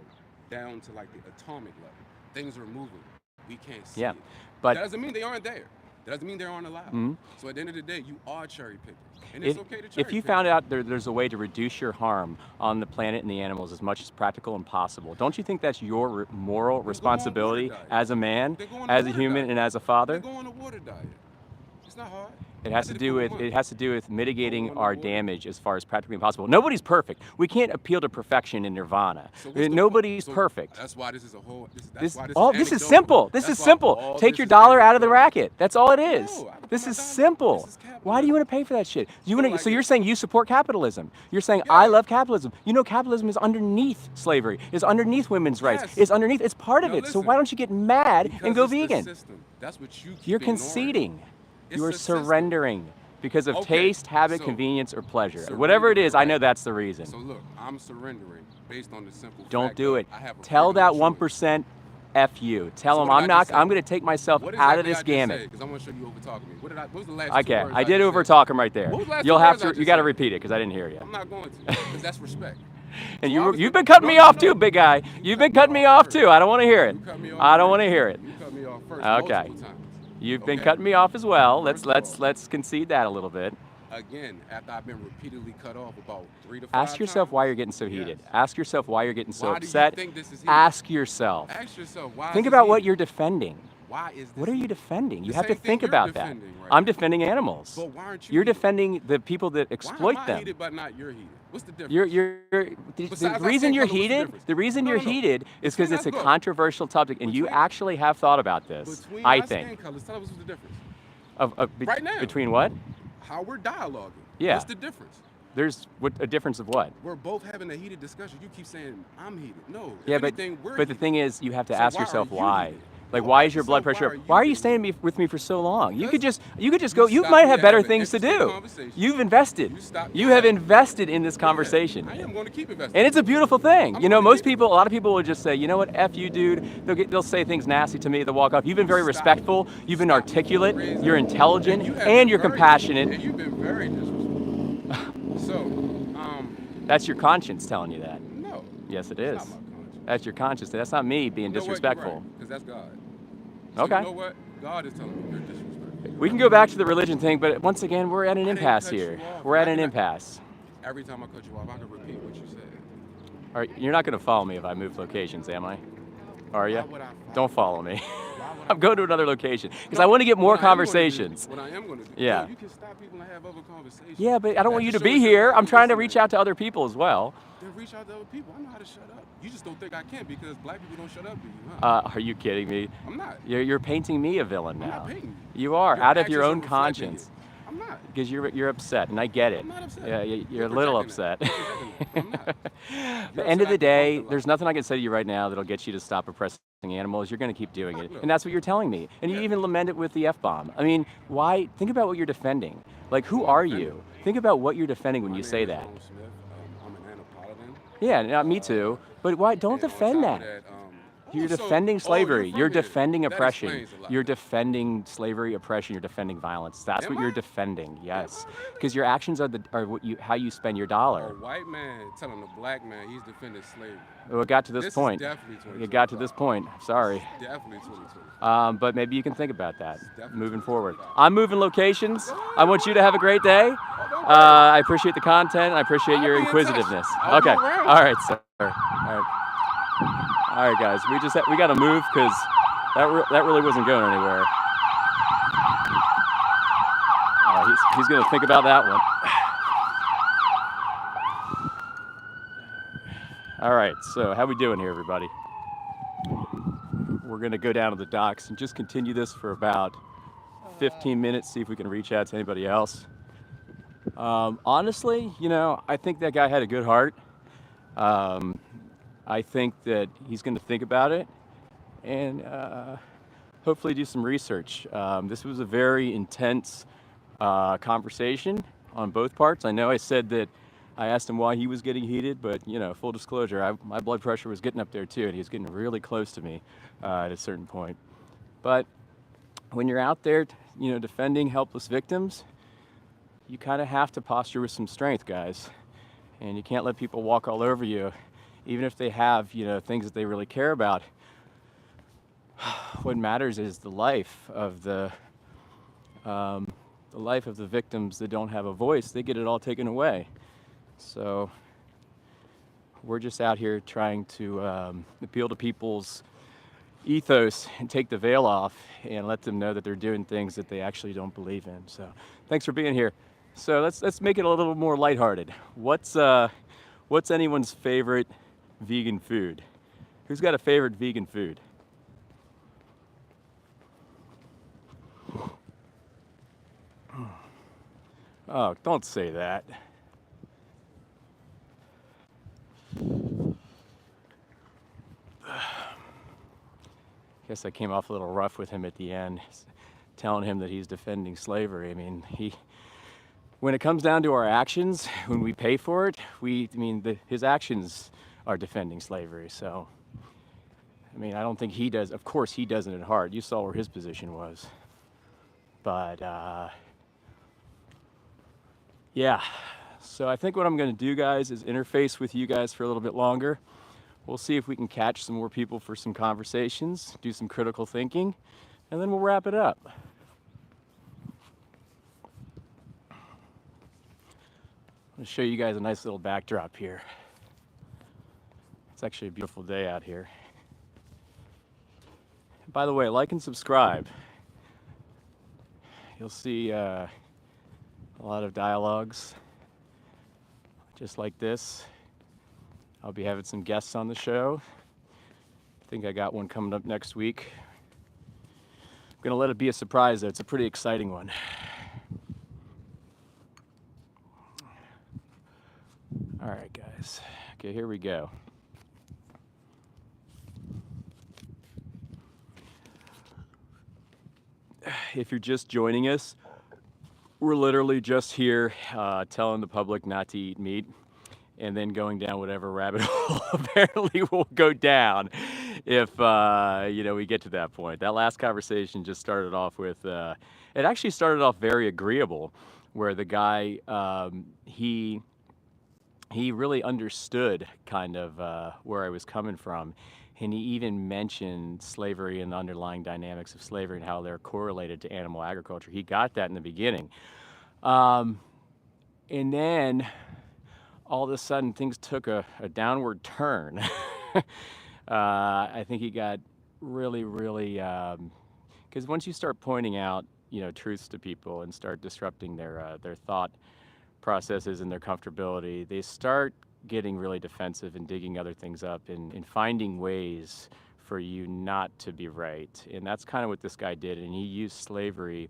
down to like the atomic level. Things are moving. We can't see Yeah. it. But That doesn't mean they aren't there. That doesn't mean they aren't allowed. Mhm. So at the end of the day, you are cherry picking. And it's okay to cherry if you pick. found out there's a way to reduce your harm on the planet and the animals as much as practical and possible, don't you think that's your moral responsibility diet. as a man, Then go on a as a water human, diet. and as a father? They go on a water diet. It's not hard. It has I to did do for a with month. mitigating on the our water. damage as far as practically possible. Nobody's perfect. We can't appeal to perfection in nirvana. So what's the Nobody's so perfect. That's why this is a whole. That's This, why this all, is this is anecdotal. simple. This That's is why simple. all Take this your is dollar out of the anecdotal. racket. That's all it is. No, I put This my is dollar- simple. this is Why do you capitalism. want to pay for that shit? You want to, like so you're it. saying you support capitalism. You're saying I Yeah. love capitalism. You know capitalism is underneath slavery, is underneath women's rights, Yes. is underneath, it's part of No, it. So listen. why don't you get mad Because and go it's the vegan? system. That's what you keep You're ignoring. conceding. It's You are the system. surrendering because of Okay, taste, habit, so convenience, or pleasure. Whatever it is, I know that's the reason. So look, I'm surrendering based on the simple Don't fact do that it. I have a Tell freedom that of choice. 1% F you. Tell So them what did I'm I not. just say? I'm going to take myself What out of exactly this I just gamut. said? Because I want to show you over talking me. What was the last Okay, two words I did just overtalk him right there. What was the last You'll two have words I to. just You got to said? repeat it because I didn't hear you. I'm not going to, because that's respect. And So I was you've been gonna- cutting me no, off no. too, big guy. You've been cutting me off too. I don't want to hear it. You cut me off I don't first. want to hear it. You cut me off first Okay. multiple times. You've been Okay. cutting me off as well. First of all. Let's concede that a little bit. Again, after I've been repeatedly cut off about 3 to 5 Ask yourself times, why you're getting so heated. yes. Ask yourself why you're getting so Why do you upset. think this is heated? Ask yourself. Ask yourself why. Think is about this what heated? you're defending. Why is this What are you heated? defending? You The have to same thing think you're about that. defending right I'm now. defending animals. But why aren't you You're heated? defending the people that Why exploit am I them. heated but not you're heated? What's the difference? The Besides, I reason skin you're color, what's the heated, difference? the reason No, you're no, no. heated is because Between it's us, a look. controversial topic, and you Between- actually have thought about this. Between I our think. skin colors, tell us what's the difference. Right now. Between what? How we're dialoguing. Yeah. What's the difference? There's a difference of what? We're both having a heated discussion. You keep saying I'm heated. No. Yeah, if but anything, we're but the heated. thing is, you have to So ask why are yourself you why. heated? Like, No, why ask is your blood yourself, pressure? why Why are are you you heated? staying with me for so long? You could Because just go. You stop might me have to better have an things to interesting do. conversation. You've invested. You have invested in this conversation. I am going to keep investing. And it's a beautiful thing. I'm You know, gonna most keep people, a lot of people will just say, you know what, F you, dude. They'll say things nasty to me. They'll walk off. You've been very Stop. respectful. You've been Stop. articulate. Crazy. You're intelligent. you have And been you're very- compassionate. And you've been very disrespectful. So, That's your conscience telling you that. no. Yes, it It's is. not my conscience. That's your conscience. That's not me being disrespectful. Because that's God. So Okay. You know what? God is telling me you're disrespectful. We can go back to the religion thing, but once again, we're at an I didn't impasse cut you here. off. We're at I an cannot- impasse. Every time I cut you off, I can repeat what you said. All right, you're not going to follow me if I move locations, am I? Are you? Why would I follow Don't follow me. Why would I'm going to another location because I want to get more conversations. What I am going to do. Yeah. No, you can stop people and have other conversations. Yeah, but I don't want That you to just be shows you're here. not I'm trying to listening. reach out to other people as well. Then reach out to other people. I know how to shut up. You just don't think I can because black people don't shut up to you, huh? Are you kidding me? I'm not. You're painting me a villain I'm now. not painting You are, Your out of your actions own are reflecting conscience. it. I'm not. Because you're upset, and I get it. I'm not upset. Yeah, you're You're a little projecting upset. that. You're projecting that. I'm not. At You're the end of the upset I day, debunked a there's lie. nothing I can say to you right now that'll get you to stop oppressing animals. You're going to keep doing it. Look. And that's what you're telling me. And you Yeah. even lament it with the F-bomb. I mean, why? Think about what you're defending. Like, who Who I'm are defending? you? Think about what you're defending when My you name say is that. Rome Smith. I'm an Annapolitan. Yeah, me too. But why? Don't And on defend top that. of You're so- defending slavery. from You're here. defending That oppression. explains a lot. You're defending slavery, oppression. You're defending violence. That's Am what you're I? defending. Yes, I really? because your actions are how you spend your A dollar. white man telling a black man he's defending slavery. Well, it got to this This is point. definitely 2020. It got to this point. Sorry. Definitely 2020. But maybe you can think about that definitely moving true. forward. I'm moving locations. I want you to have a great day. I appreciate the content. And I appreciate your be in touch. inquisitiveness. I'll be Okay. around. All right, sir. All right. All right, guys. We got to move because that really wasn't going anywhere. He's going to think about that one. All right. So how we doing here, everybody? We're going to go down to the docks and just continue this for about 15 minutes, see if we can reach out to anybody else. Honestly, you know, I think that guy had a good heart. I think that he's going to think about it and hopefully do some research. This was a very intense conversation on both parts. I know I said that I asked him why he was getting heated, but you know, full disclosure, my blood pressure was getting up there too, and he was getting really close to me at a certain point. But when you're out there, you know, defending helpless victims, you kind of have to posture with some strength, guys. And you can't let people walk all over you, even if they have, you know, things that they really care about. What matters is the life of the victims that don't have a voice. They get it all taken away. So we're just out here trying to appeal to people's ethos and take the veil off and let them know that they're doing things that they actually don't believe in. So thanks for being here. So let's make it a little more lighthearted. What's anyone's favorite vegan food? Who's got a favorite vegan food? Oh, don't say that. Guess I came off a little rough with him at the end, telling him that he's defending slavery. I mean, when it comes down to our actions, when we pay for it, his actions are defending slavery. So, I mean, I don't think he does. Of course, he doesn't at heart. You saw where his position was. But, yeah. So I think what I'm going to do, guys, is interface with you guys for a little bit longer. We'll see if we can catch some more people for some conversations, do some critical thinking, and then we'll wrap it up. I'm going to show you guys a nice little backdrop here. It's actually a beautiful day out here. By the way, like and subscribe. You'll see a lot of dialogues just like this. I'll be having some guests on the show. I think I got one coming up next week. I'm gonna let it be a surprise though. It's a pretty exciting one. All right, guys. Okay, here we go. If you're just joining us, we're literally just here telling the public not to eat meat and then going down whatever rabbit hole apparently will go down if we get to that point. That last conversation just started off with, it actually started off very agreeable, where the guy, he really understood kind of where I was coming from. And he even mentioned slavery and the underlying dynamics of slavery and how they're correlated to animal agriculture. He got that in the beginning. And then all of a sudden things took a downward turn. I think he got really, because once you start pointing out, truths to people and start disrupting their thought processes and their comfortability, they start getting really defensive and digging other things up and finding ways for you not to be right. And that's kind of what this guy did. And he used slavery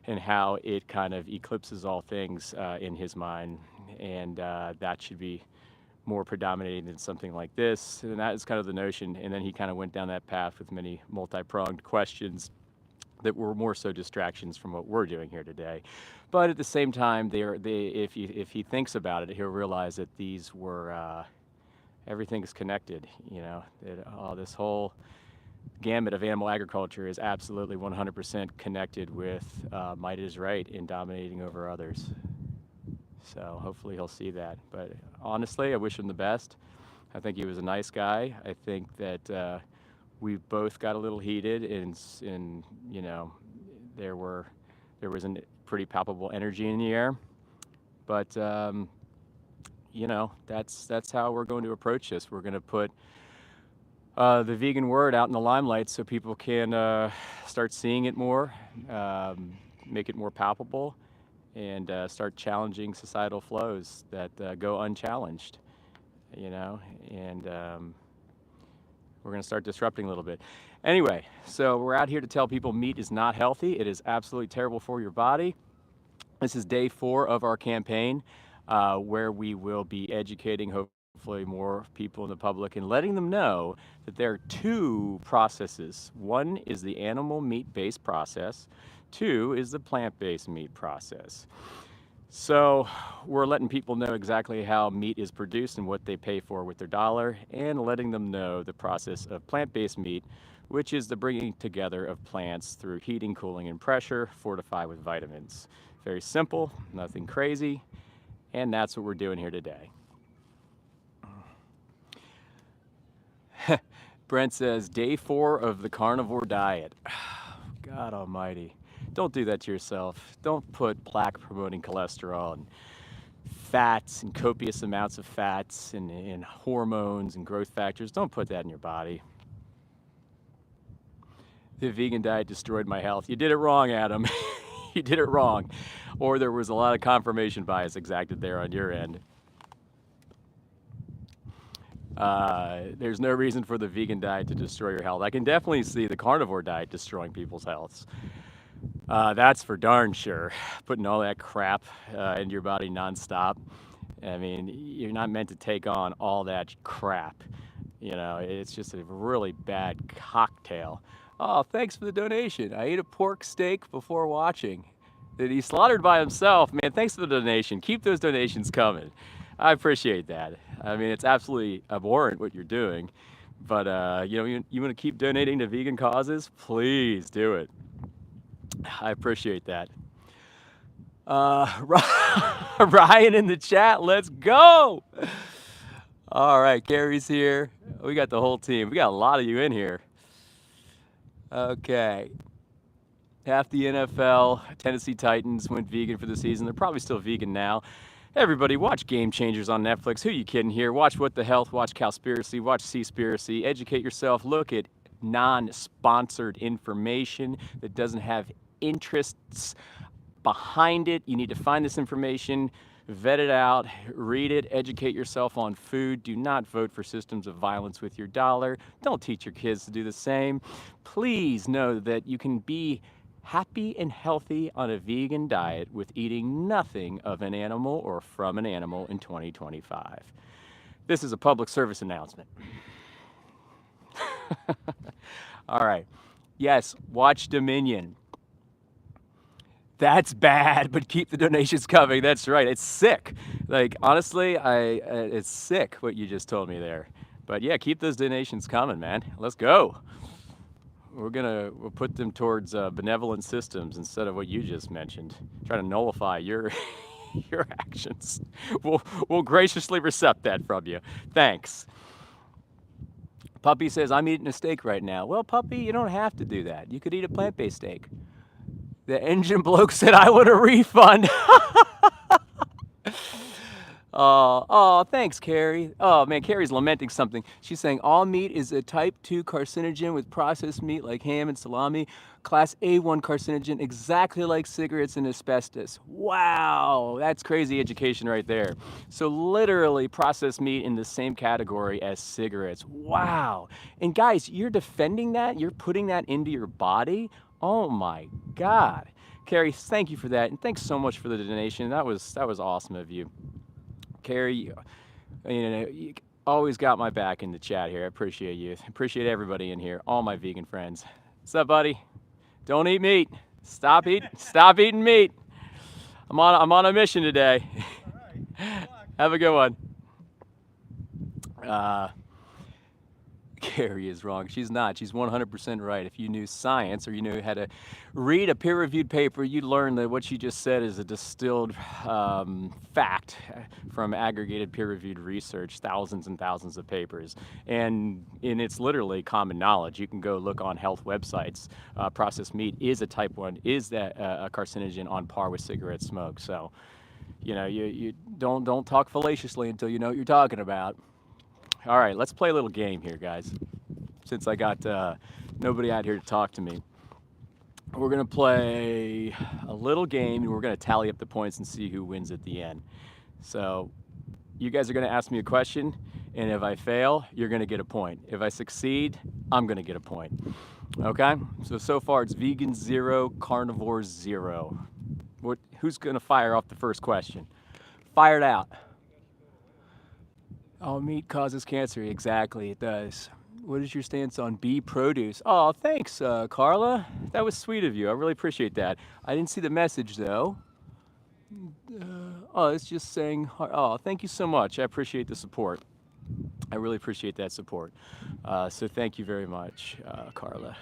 and how it kind of eclipses all things in his mind. And that should be more predominating than something like this. And that is kind of the notion. And then he kind of went down that path with many multi-pronged questions that were more so distractions from what we're doing here today. But at the same time, if he thinks about it, he'll realize that these were, everything's connected, this whole gamut of animal agriculture is absolutely 100% connected with might is right in dominating over others. So hopefully he'll see that. But honestly, I wish him the best. I think he was a nice guy. I think that we both got a little heated, and there was a pretty palpable energy in the air. But that's how we're going to approach this. We're going to put the vegan word out in the limelight so people can start seeing it more, make it more palpable, and start challenging societal flows that go unchallenged. And we're going to start disrupting a little bit. Anyway, so we're out here to tell people meat is not healthy. It is absolutely terrible for your body. This is day 4 of our campaign, where we will be educating hopefully more people in the public and letting them know that there are 2 processes. One is the animal meat-based process. 2 is the plant-based meat process. So we're letting people know exactly how meat is produced and what they pay for with their dollar, and letting them know the process of plant-based meat, which is the bringing together of plants through heating, cooling, and pressure, fortified with vitamins. Very simple, nothing crazy, and that's what we're doing here today. Brent says, day 4 of the carnivore diet. God almighty. Don't do that to yourself. Don't put plaque-promoting cholesterol and fats and copious amounts of fats and hormones and growth factors. Don't put that in your body. The vegan diet destroyed my health. You did it wrong, Adam. You did it wrong. Or there was a lot of confirmation bias exacted there on your end. There's no reason for the vegan diet to destroy your health. I can definitely see the carnivore diet destroying people's healths. That's for darn sure. Putting all that crap into your body nonstop. I mean, you're not meant to take on all that crap. It's just a really bad cocktail. Oh, thanks for the donation. I ate a pork steak before watching that he slaughtered by himself. Man, thanks for the donation. Keep those donations coming. I appreciate that. I mean, it's absolutely abhorrent what you're doing. But, you want to keep donating to vegan causes? Please do it. I appreciate that. Ryan in the chat, let's go. All right, Carrie's here. We got the whole team. We got a lot of you in here. Okay. Half the NFL, Tennessee Titans went vegan for the season. They're probably still vegan now. Everybody, watch Game Changers on Netflix. Who you kidding here? Watch What the Health, watch Cowspiracy, watch Seaspiracy. Educate yourself. Look at non-sponsored information that doesn't have interests behind it. You need to find this information, vet it out, read it, educate yourself on food. Do not vote for systems of violence with your dollar. Don't teach your kids to do the same. Please know that you can be happy and healthy on a vegan diet with eating nothing of an animal or from an animal in 2025. This is a public service announcement. All right. Yes, watch Dominion. That's bad, but keep the donations coming. That's right. It's sick. Like, honestly, it's sick what you just told me there. But yeah, keep those donations coming, man. Let's go. We'll put them towards benevolent systems instead of what you just mentioned. Try to nullify your your actions. We'll graciously accept that from you. Thanks. Puppy says, I'm eating a steak right now. Well, Puppy, you don't have to do that. You could eat a plant-based steak. The engine bloke said, I want a refund. Oh, thanks, Carrie. Oh, man, Carrie's lamenting something. She's saying all meat is a type 2 carcinogen with processed meat like ham and salami. Class A1 carcinogen, exactly like cigarettes and asbestos. Wow, that's crazy education right there. So literally processed meat in the same category as cigarettes. Wow. And guys, you're defending that? You're putting that into your body? Oh my God. Carrie, thank you for that. And thanks so much for the donation. That was awesome of you. Carrie, you always got my back in the chat here. I appreciate you. Appreciate everybody in here, all my vegan friends. What's up, buddy? Don't eat meat. Stop eating meat. I'm on a mission today. Have a good one. Carrie is wrong. She's not. She's 100% right. If you knew science or you knew how to read a peer-reviewed paper, you'd learn that what she just said is a distilled fact from aggregated peer-reviewed research, thousands and thousands of papers. And it's literally common knowledge. You can go look on health websites. Processed meat is a type 1, is that a carcinogen on par with cigarette smoke. So, you don't talk fallaciously until you know what you're talking about. All right, let's play a little game here, guys. Since I got nobody out here to talk to me, we're gonna play a little game and we're gonna tally up the points and see who wins at the end. So you guys are gonna ask me a question, and if I fail, you're gonna get a point. If I succeed, I'm gonna get a point. Okay? So far it's vegan 0, carnivore 0. Who's gonna fire off the first question? Fire it out. Oh, meat causes cancer. Exactly, it does. What is your stance on bee produce? Oh, thanks, Carla. That was sweet of you. I really appreciate that. I didn't see the message, though. It's just saying, oh, thank you so much. I appreciate the support. I really appreciate that support. So thank you very much, Carla.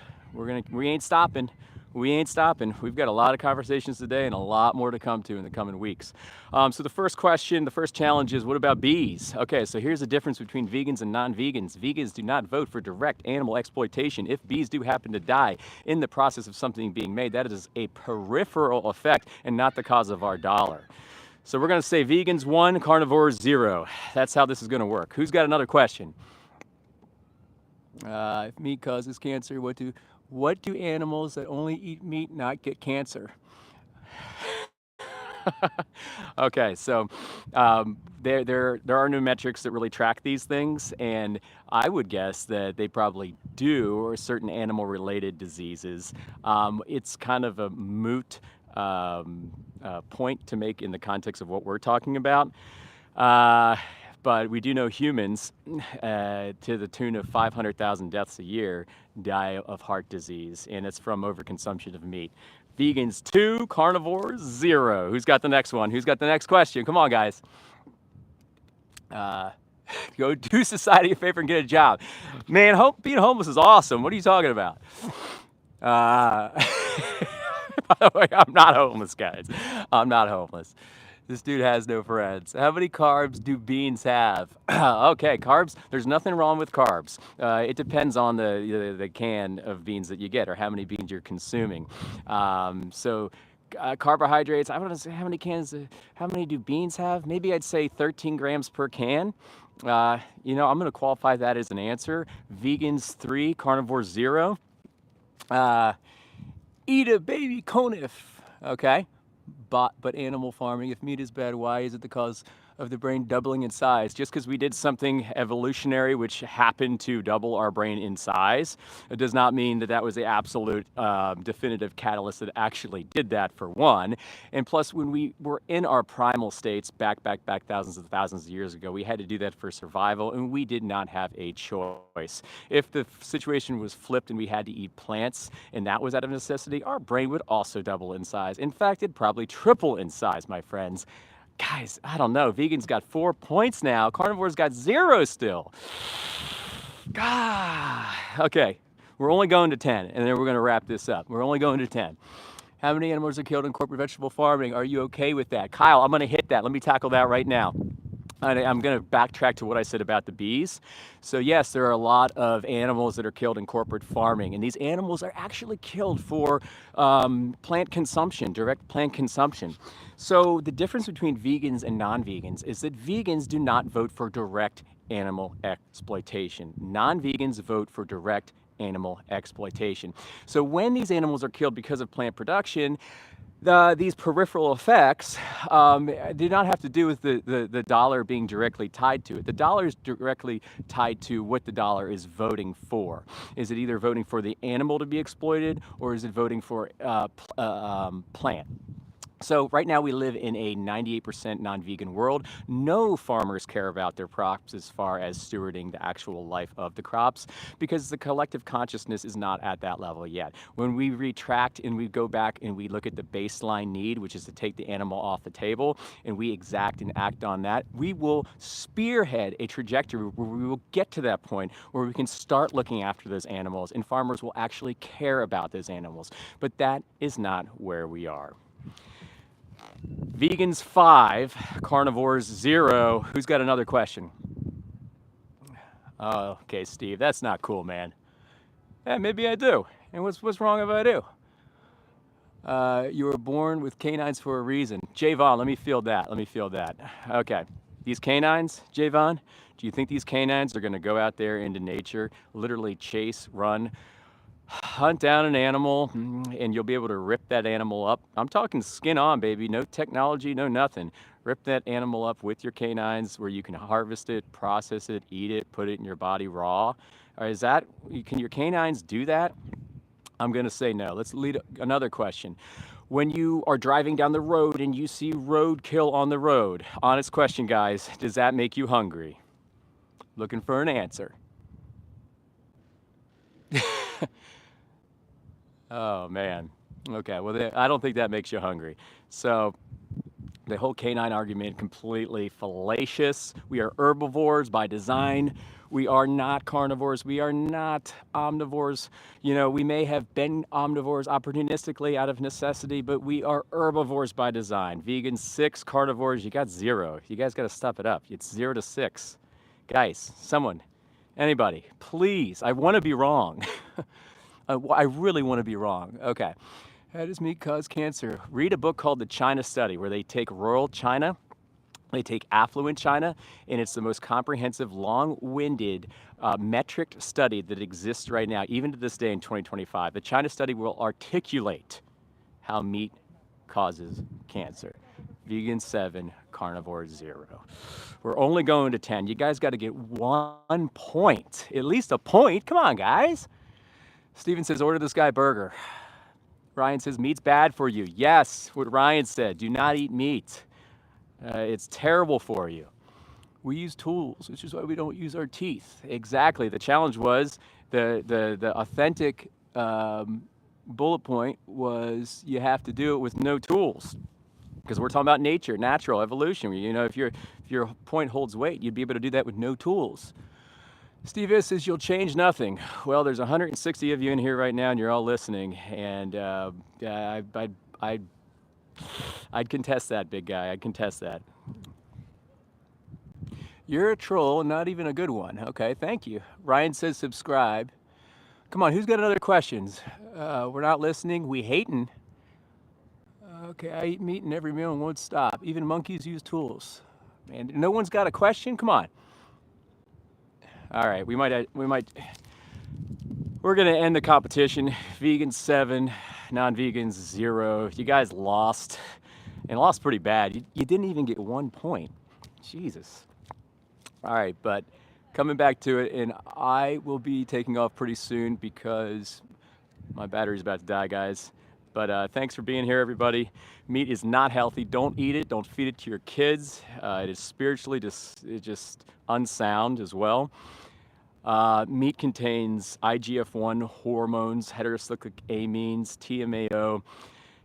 We ain't stopping. We ain't stopping. We've got a lot of conversations today and a lot more to come to in the coming weeks. So the first question, the first challenge is, what about bees? Okay, so here's the difference between vegans and non-vegans. Vegans do not vote for direct animal exploitation. If bees do happen to die in the process of something being made, that is a peripheral effect and not the cause of our dollar. So we're going to say vegans 1, carnivores 0. That's how this is going to work. Who's got another question? If meat causes cancer, what do animals that only eat meat not get cancer? Okay, so there are no metrics that really track these things, and I would guess that they probably do, or certain animal-related diseases. It's kind of a moot point to make in the context of what we're talking about. But we do know humans, to the tune of 500,000 deaths a year, die of heart disease, and it's from overconsumption of meat. Vegans 2, carnivores 0. Who's got the next one? Who's got the next question? Come on, guys. Go do society a favor and get a job. Man, being homeless is awesome. What are you talking about? By the way, I'm not homeless, guys. I'm not homeless. This dude has no friends. How many carbs do beans have? Okay, carbs, there's nothing wrong with carbs. It depends on the can of beans that you get or how many beans you're consuming. Carbohydrates, I don't know how many do beans have? Maybe I'd say 13 grams per can. You know, I'm going to qualify that as an answer. Vegans 3, carnivores 0. Eat a baby conif. Okay. But animal farming, if meat is bad, why is it the cause of the brain doubling in size? Just because we did something evolutionary which happened to double our brain in size, it does not mean that that was the absolute definitive catalyst that actually did that, for one. And plus, when we were in our primal states back thousands of years ago, we had to do that for survival, and we did not have a choice. If the situation was flipped and we had to eat plants, and that was out of necessity, our brain would also double in size. In fact, it'd probably triple in size, my friends. Guys, I don't know. Vegans got 4 points now. Carnivores got 0 still. Okay, we're only going to 10, and then we're going to wrap this up. We're only going to 10. How many animals are killed in corporate vegetable farming? Are you okay with that? Kyle, I'm going to hit that. Let me tackle that right now. I'm going to backtrack to what I said about the bees. So yes, there are a lot of animals that are killed in corporate farming, and these animals are actually killed for plant consumption, direct plant consumption. So the difference between vegans and non-vegans is that vegans do not vote for direct animal exploitation. Non-vegans vote for direct animal exploitation. So when these animals are killed because of plant production, these peripheral effects do not have to do with the dollar being directly tied to it. The dollar is directly tied to what the dollar is voting for. Is it either voting for the animal to be exploited, or is it voting for plant? So right now we live in a 98% non-vegan world. No farmers care about their crops as far as stewarding the actual life of the crops, because the collective consciousness is not at that level yet. When we retract and we go back and we look at the baseline need, which is to take the animal off the table, and we exact and act on that, we will spearhead a trajectory where we will get to that point where we can start looking after those animals, and farmers will actually care about those animals. But that is not where we are. Vegans 5, carnivores 0. Who's got another question? Oh, okay, Steve, that's not cool, man. Yeah, maybe I do. And what's wrong if I do? You were born with canines for a reason. Javon, let me field that. Okay, these canines, Javon, do you think these canines are going to go out there into nature, literally chase, run, hunt down an animal, and you'll be able to rip that animal up? I'm talking skin on, baby. No technology, no nothing. Rip that animal up with your canines, where you can harvest it, process it, eat it, put it in your body raw. Or can your canines do that? I'm going to say no. Let's lead another question. When you are driving down the road and you see roadkill on the road, honest question, guys, does that make you hungry? Looking for an answer. Oh, man. Okay, well, I don't think that makes you hungry. So the whole canine argument, completely fallacious. We are herbivores by design. We are not carnivores. We are not omnivores. You know, we may have been omnivores opportunistically out of necessity, but we are herbivores by design. Vegans 6, carnivores, you got 0. You guys got to step it up. It's 0 to 6. Guys, someone, anybody, please, I want to be wrong. I really want to be wrong. Okay. How does meat cause cancer? Read a book called The China Study, where they take rural China, they take affluent China, and it's the most comprehensive, long-winded metric study that exists right now, even to this day in 2025. The China Study will articulate how meat causes cancer. Vegan 7, carnivore 0. We're only going to 10. You guys got to get 1 point, at least a point. Come on, guys. Steven says, order this guy a burger. Ryan says, meat's bad for you. Yes, what Ryan said, do not eat meat. It's terrible for you. We use tools, which is why we don't use our teeth. Exactly. The challenge was, the authentic bullet point was, you have to do it with no tools. Because we're talking about nature, natural, evolution. You know, if your point holds weight, you'd be able to do that with no tools. Steve S says, you'll change nothing. Well, there's 160 of you in here right now, and you're all listening. And I'd contest that, big guy. I'd contest that. You're a troll, not even a good one. Okay, thank you. Ryan says, subscribe. Come on, who's got other questions? We're not listening. We hating. Okay, I eat meat in every meal and won't stop. Even monkeys use tools. Man, no one's got a question? Come on. All right, we're gonna end the competition. Vegans 7, non-vegans 0. You guys lost, and lost pretty bad. You didn't even get 1 point. Jesus. All right, but coming back to it, and I will be taking off pretty soon because my battery's about to die, guys. But thanks for being here, everybody. Meat is not healthy. Don't eat it. Don't feed it to your kids. It is spiritually just unsound as well. Meat contains IGF-1 hormones, heterocyclic amines, TMAO.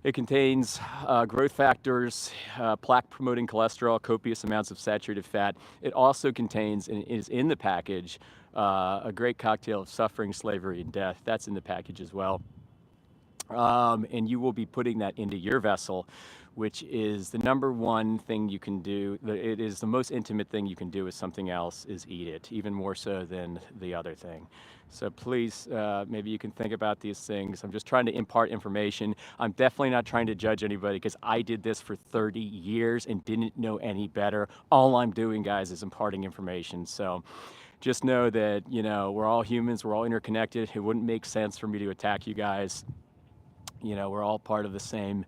It contains growth factors, plaque-promoting cholesterol, copious amounts of saturated fat. It also contains, and is in the package, a great cocktail of suffering, slavery, and death. That's in the package as well. And you will be putting that into your vessel, which is the #1 thing you can do. It is the most intimate thing you can do with something else, is eat it, even more so than the other thing. So please, maybe you can think about these things. I'm just trying to impart information. I'm definitely not trying to judge anybody because I did this for 30 years and didn't know any better. All I'm doing, guys, is imparting information. So just know that, you know, we're all humans, we're all interconnected. It wouldn't make sense for me to attack you guys. You know, we're all part of the same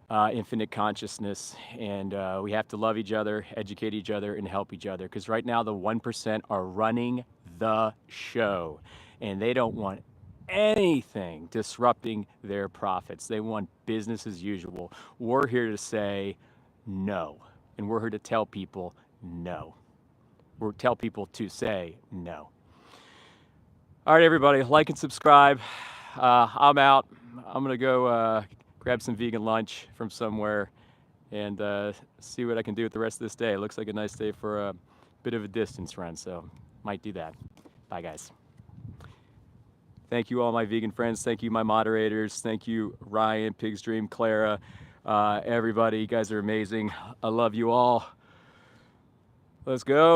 infinite consciousness, and we have to love each other, educate each other, and help each other. Because right now, the 1% are running the show, and they don't want anything disrupting their profits. They want business as usual. We're here to say no, and we're here to tell people no. We're tell people to say no. All right, everybody, like and subscribe. I'm out. I'm gonna go grab some vegan lunch from somewhere and see what I can do with the rest of this day. It looks like a nice day for a bit of a distance run, so might do that. Bye, guys. Thank you all my vegan friends. Thank you my moderators. Thank you Ryan, Pig's Dream, Clara, everybody. You guys are amazing. I love you all. Let's go.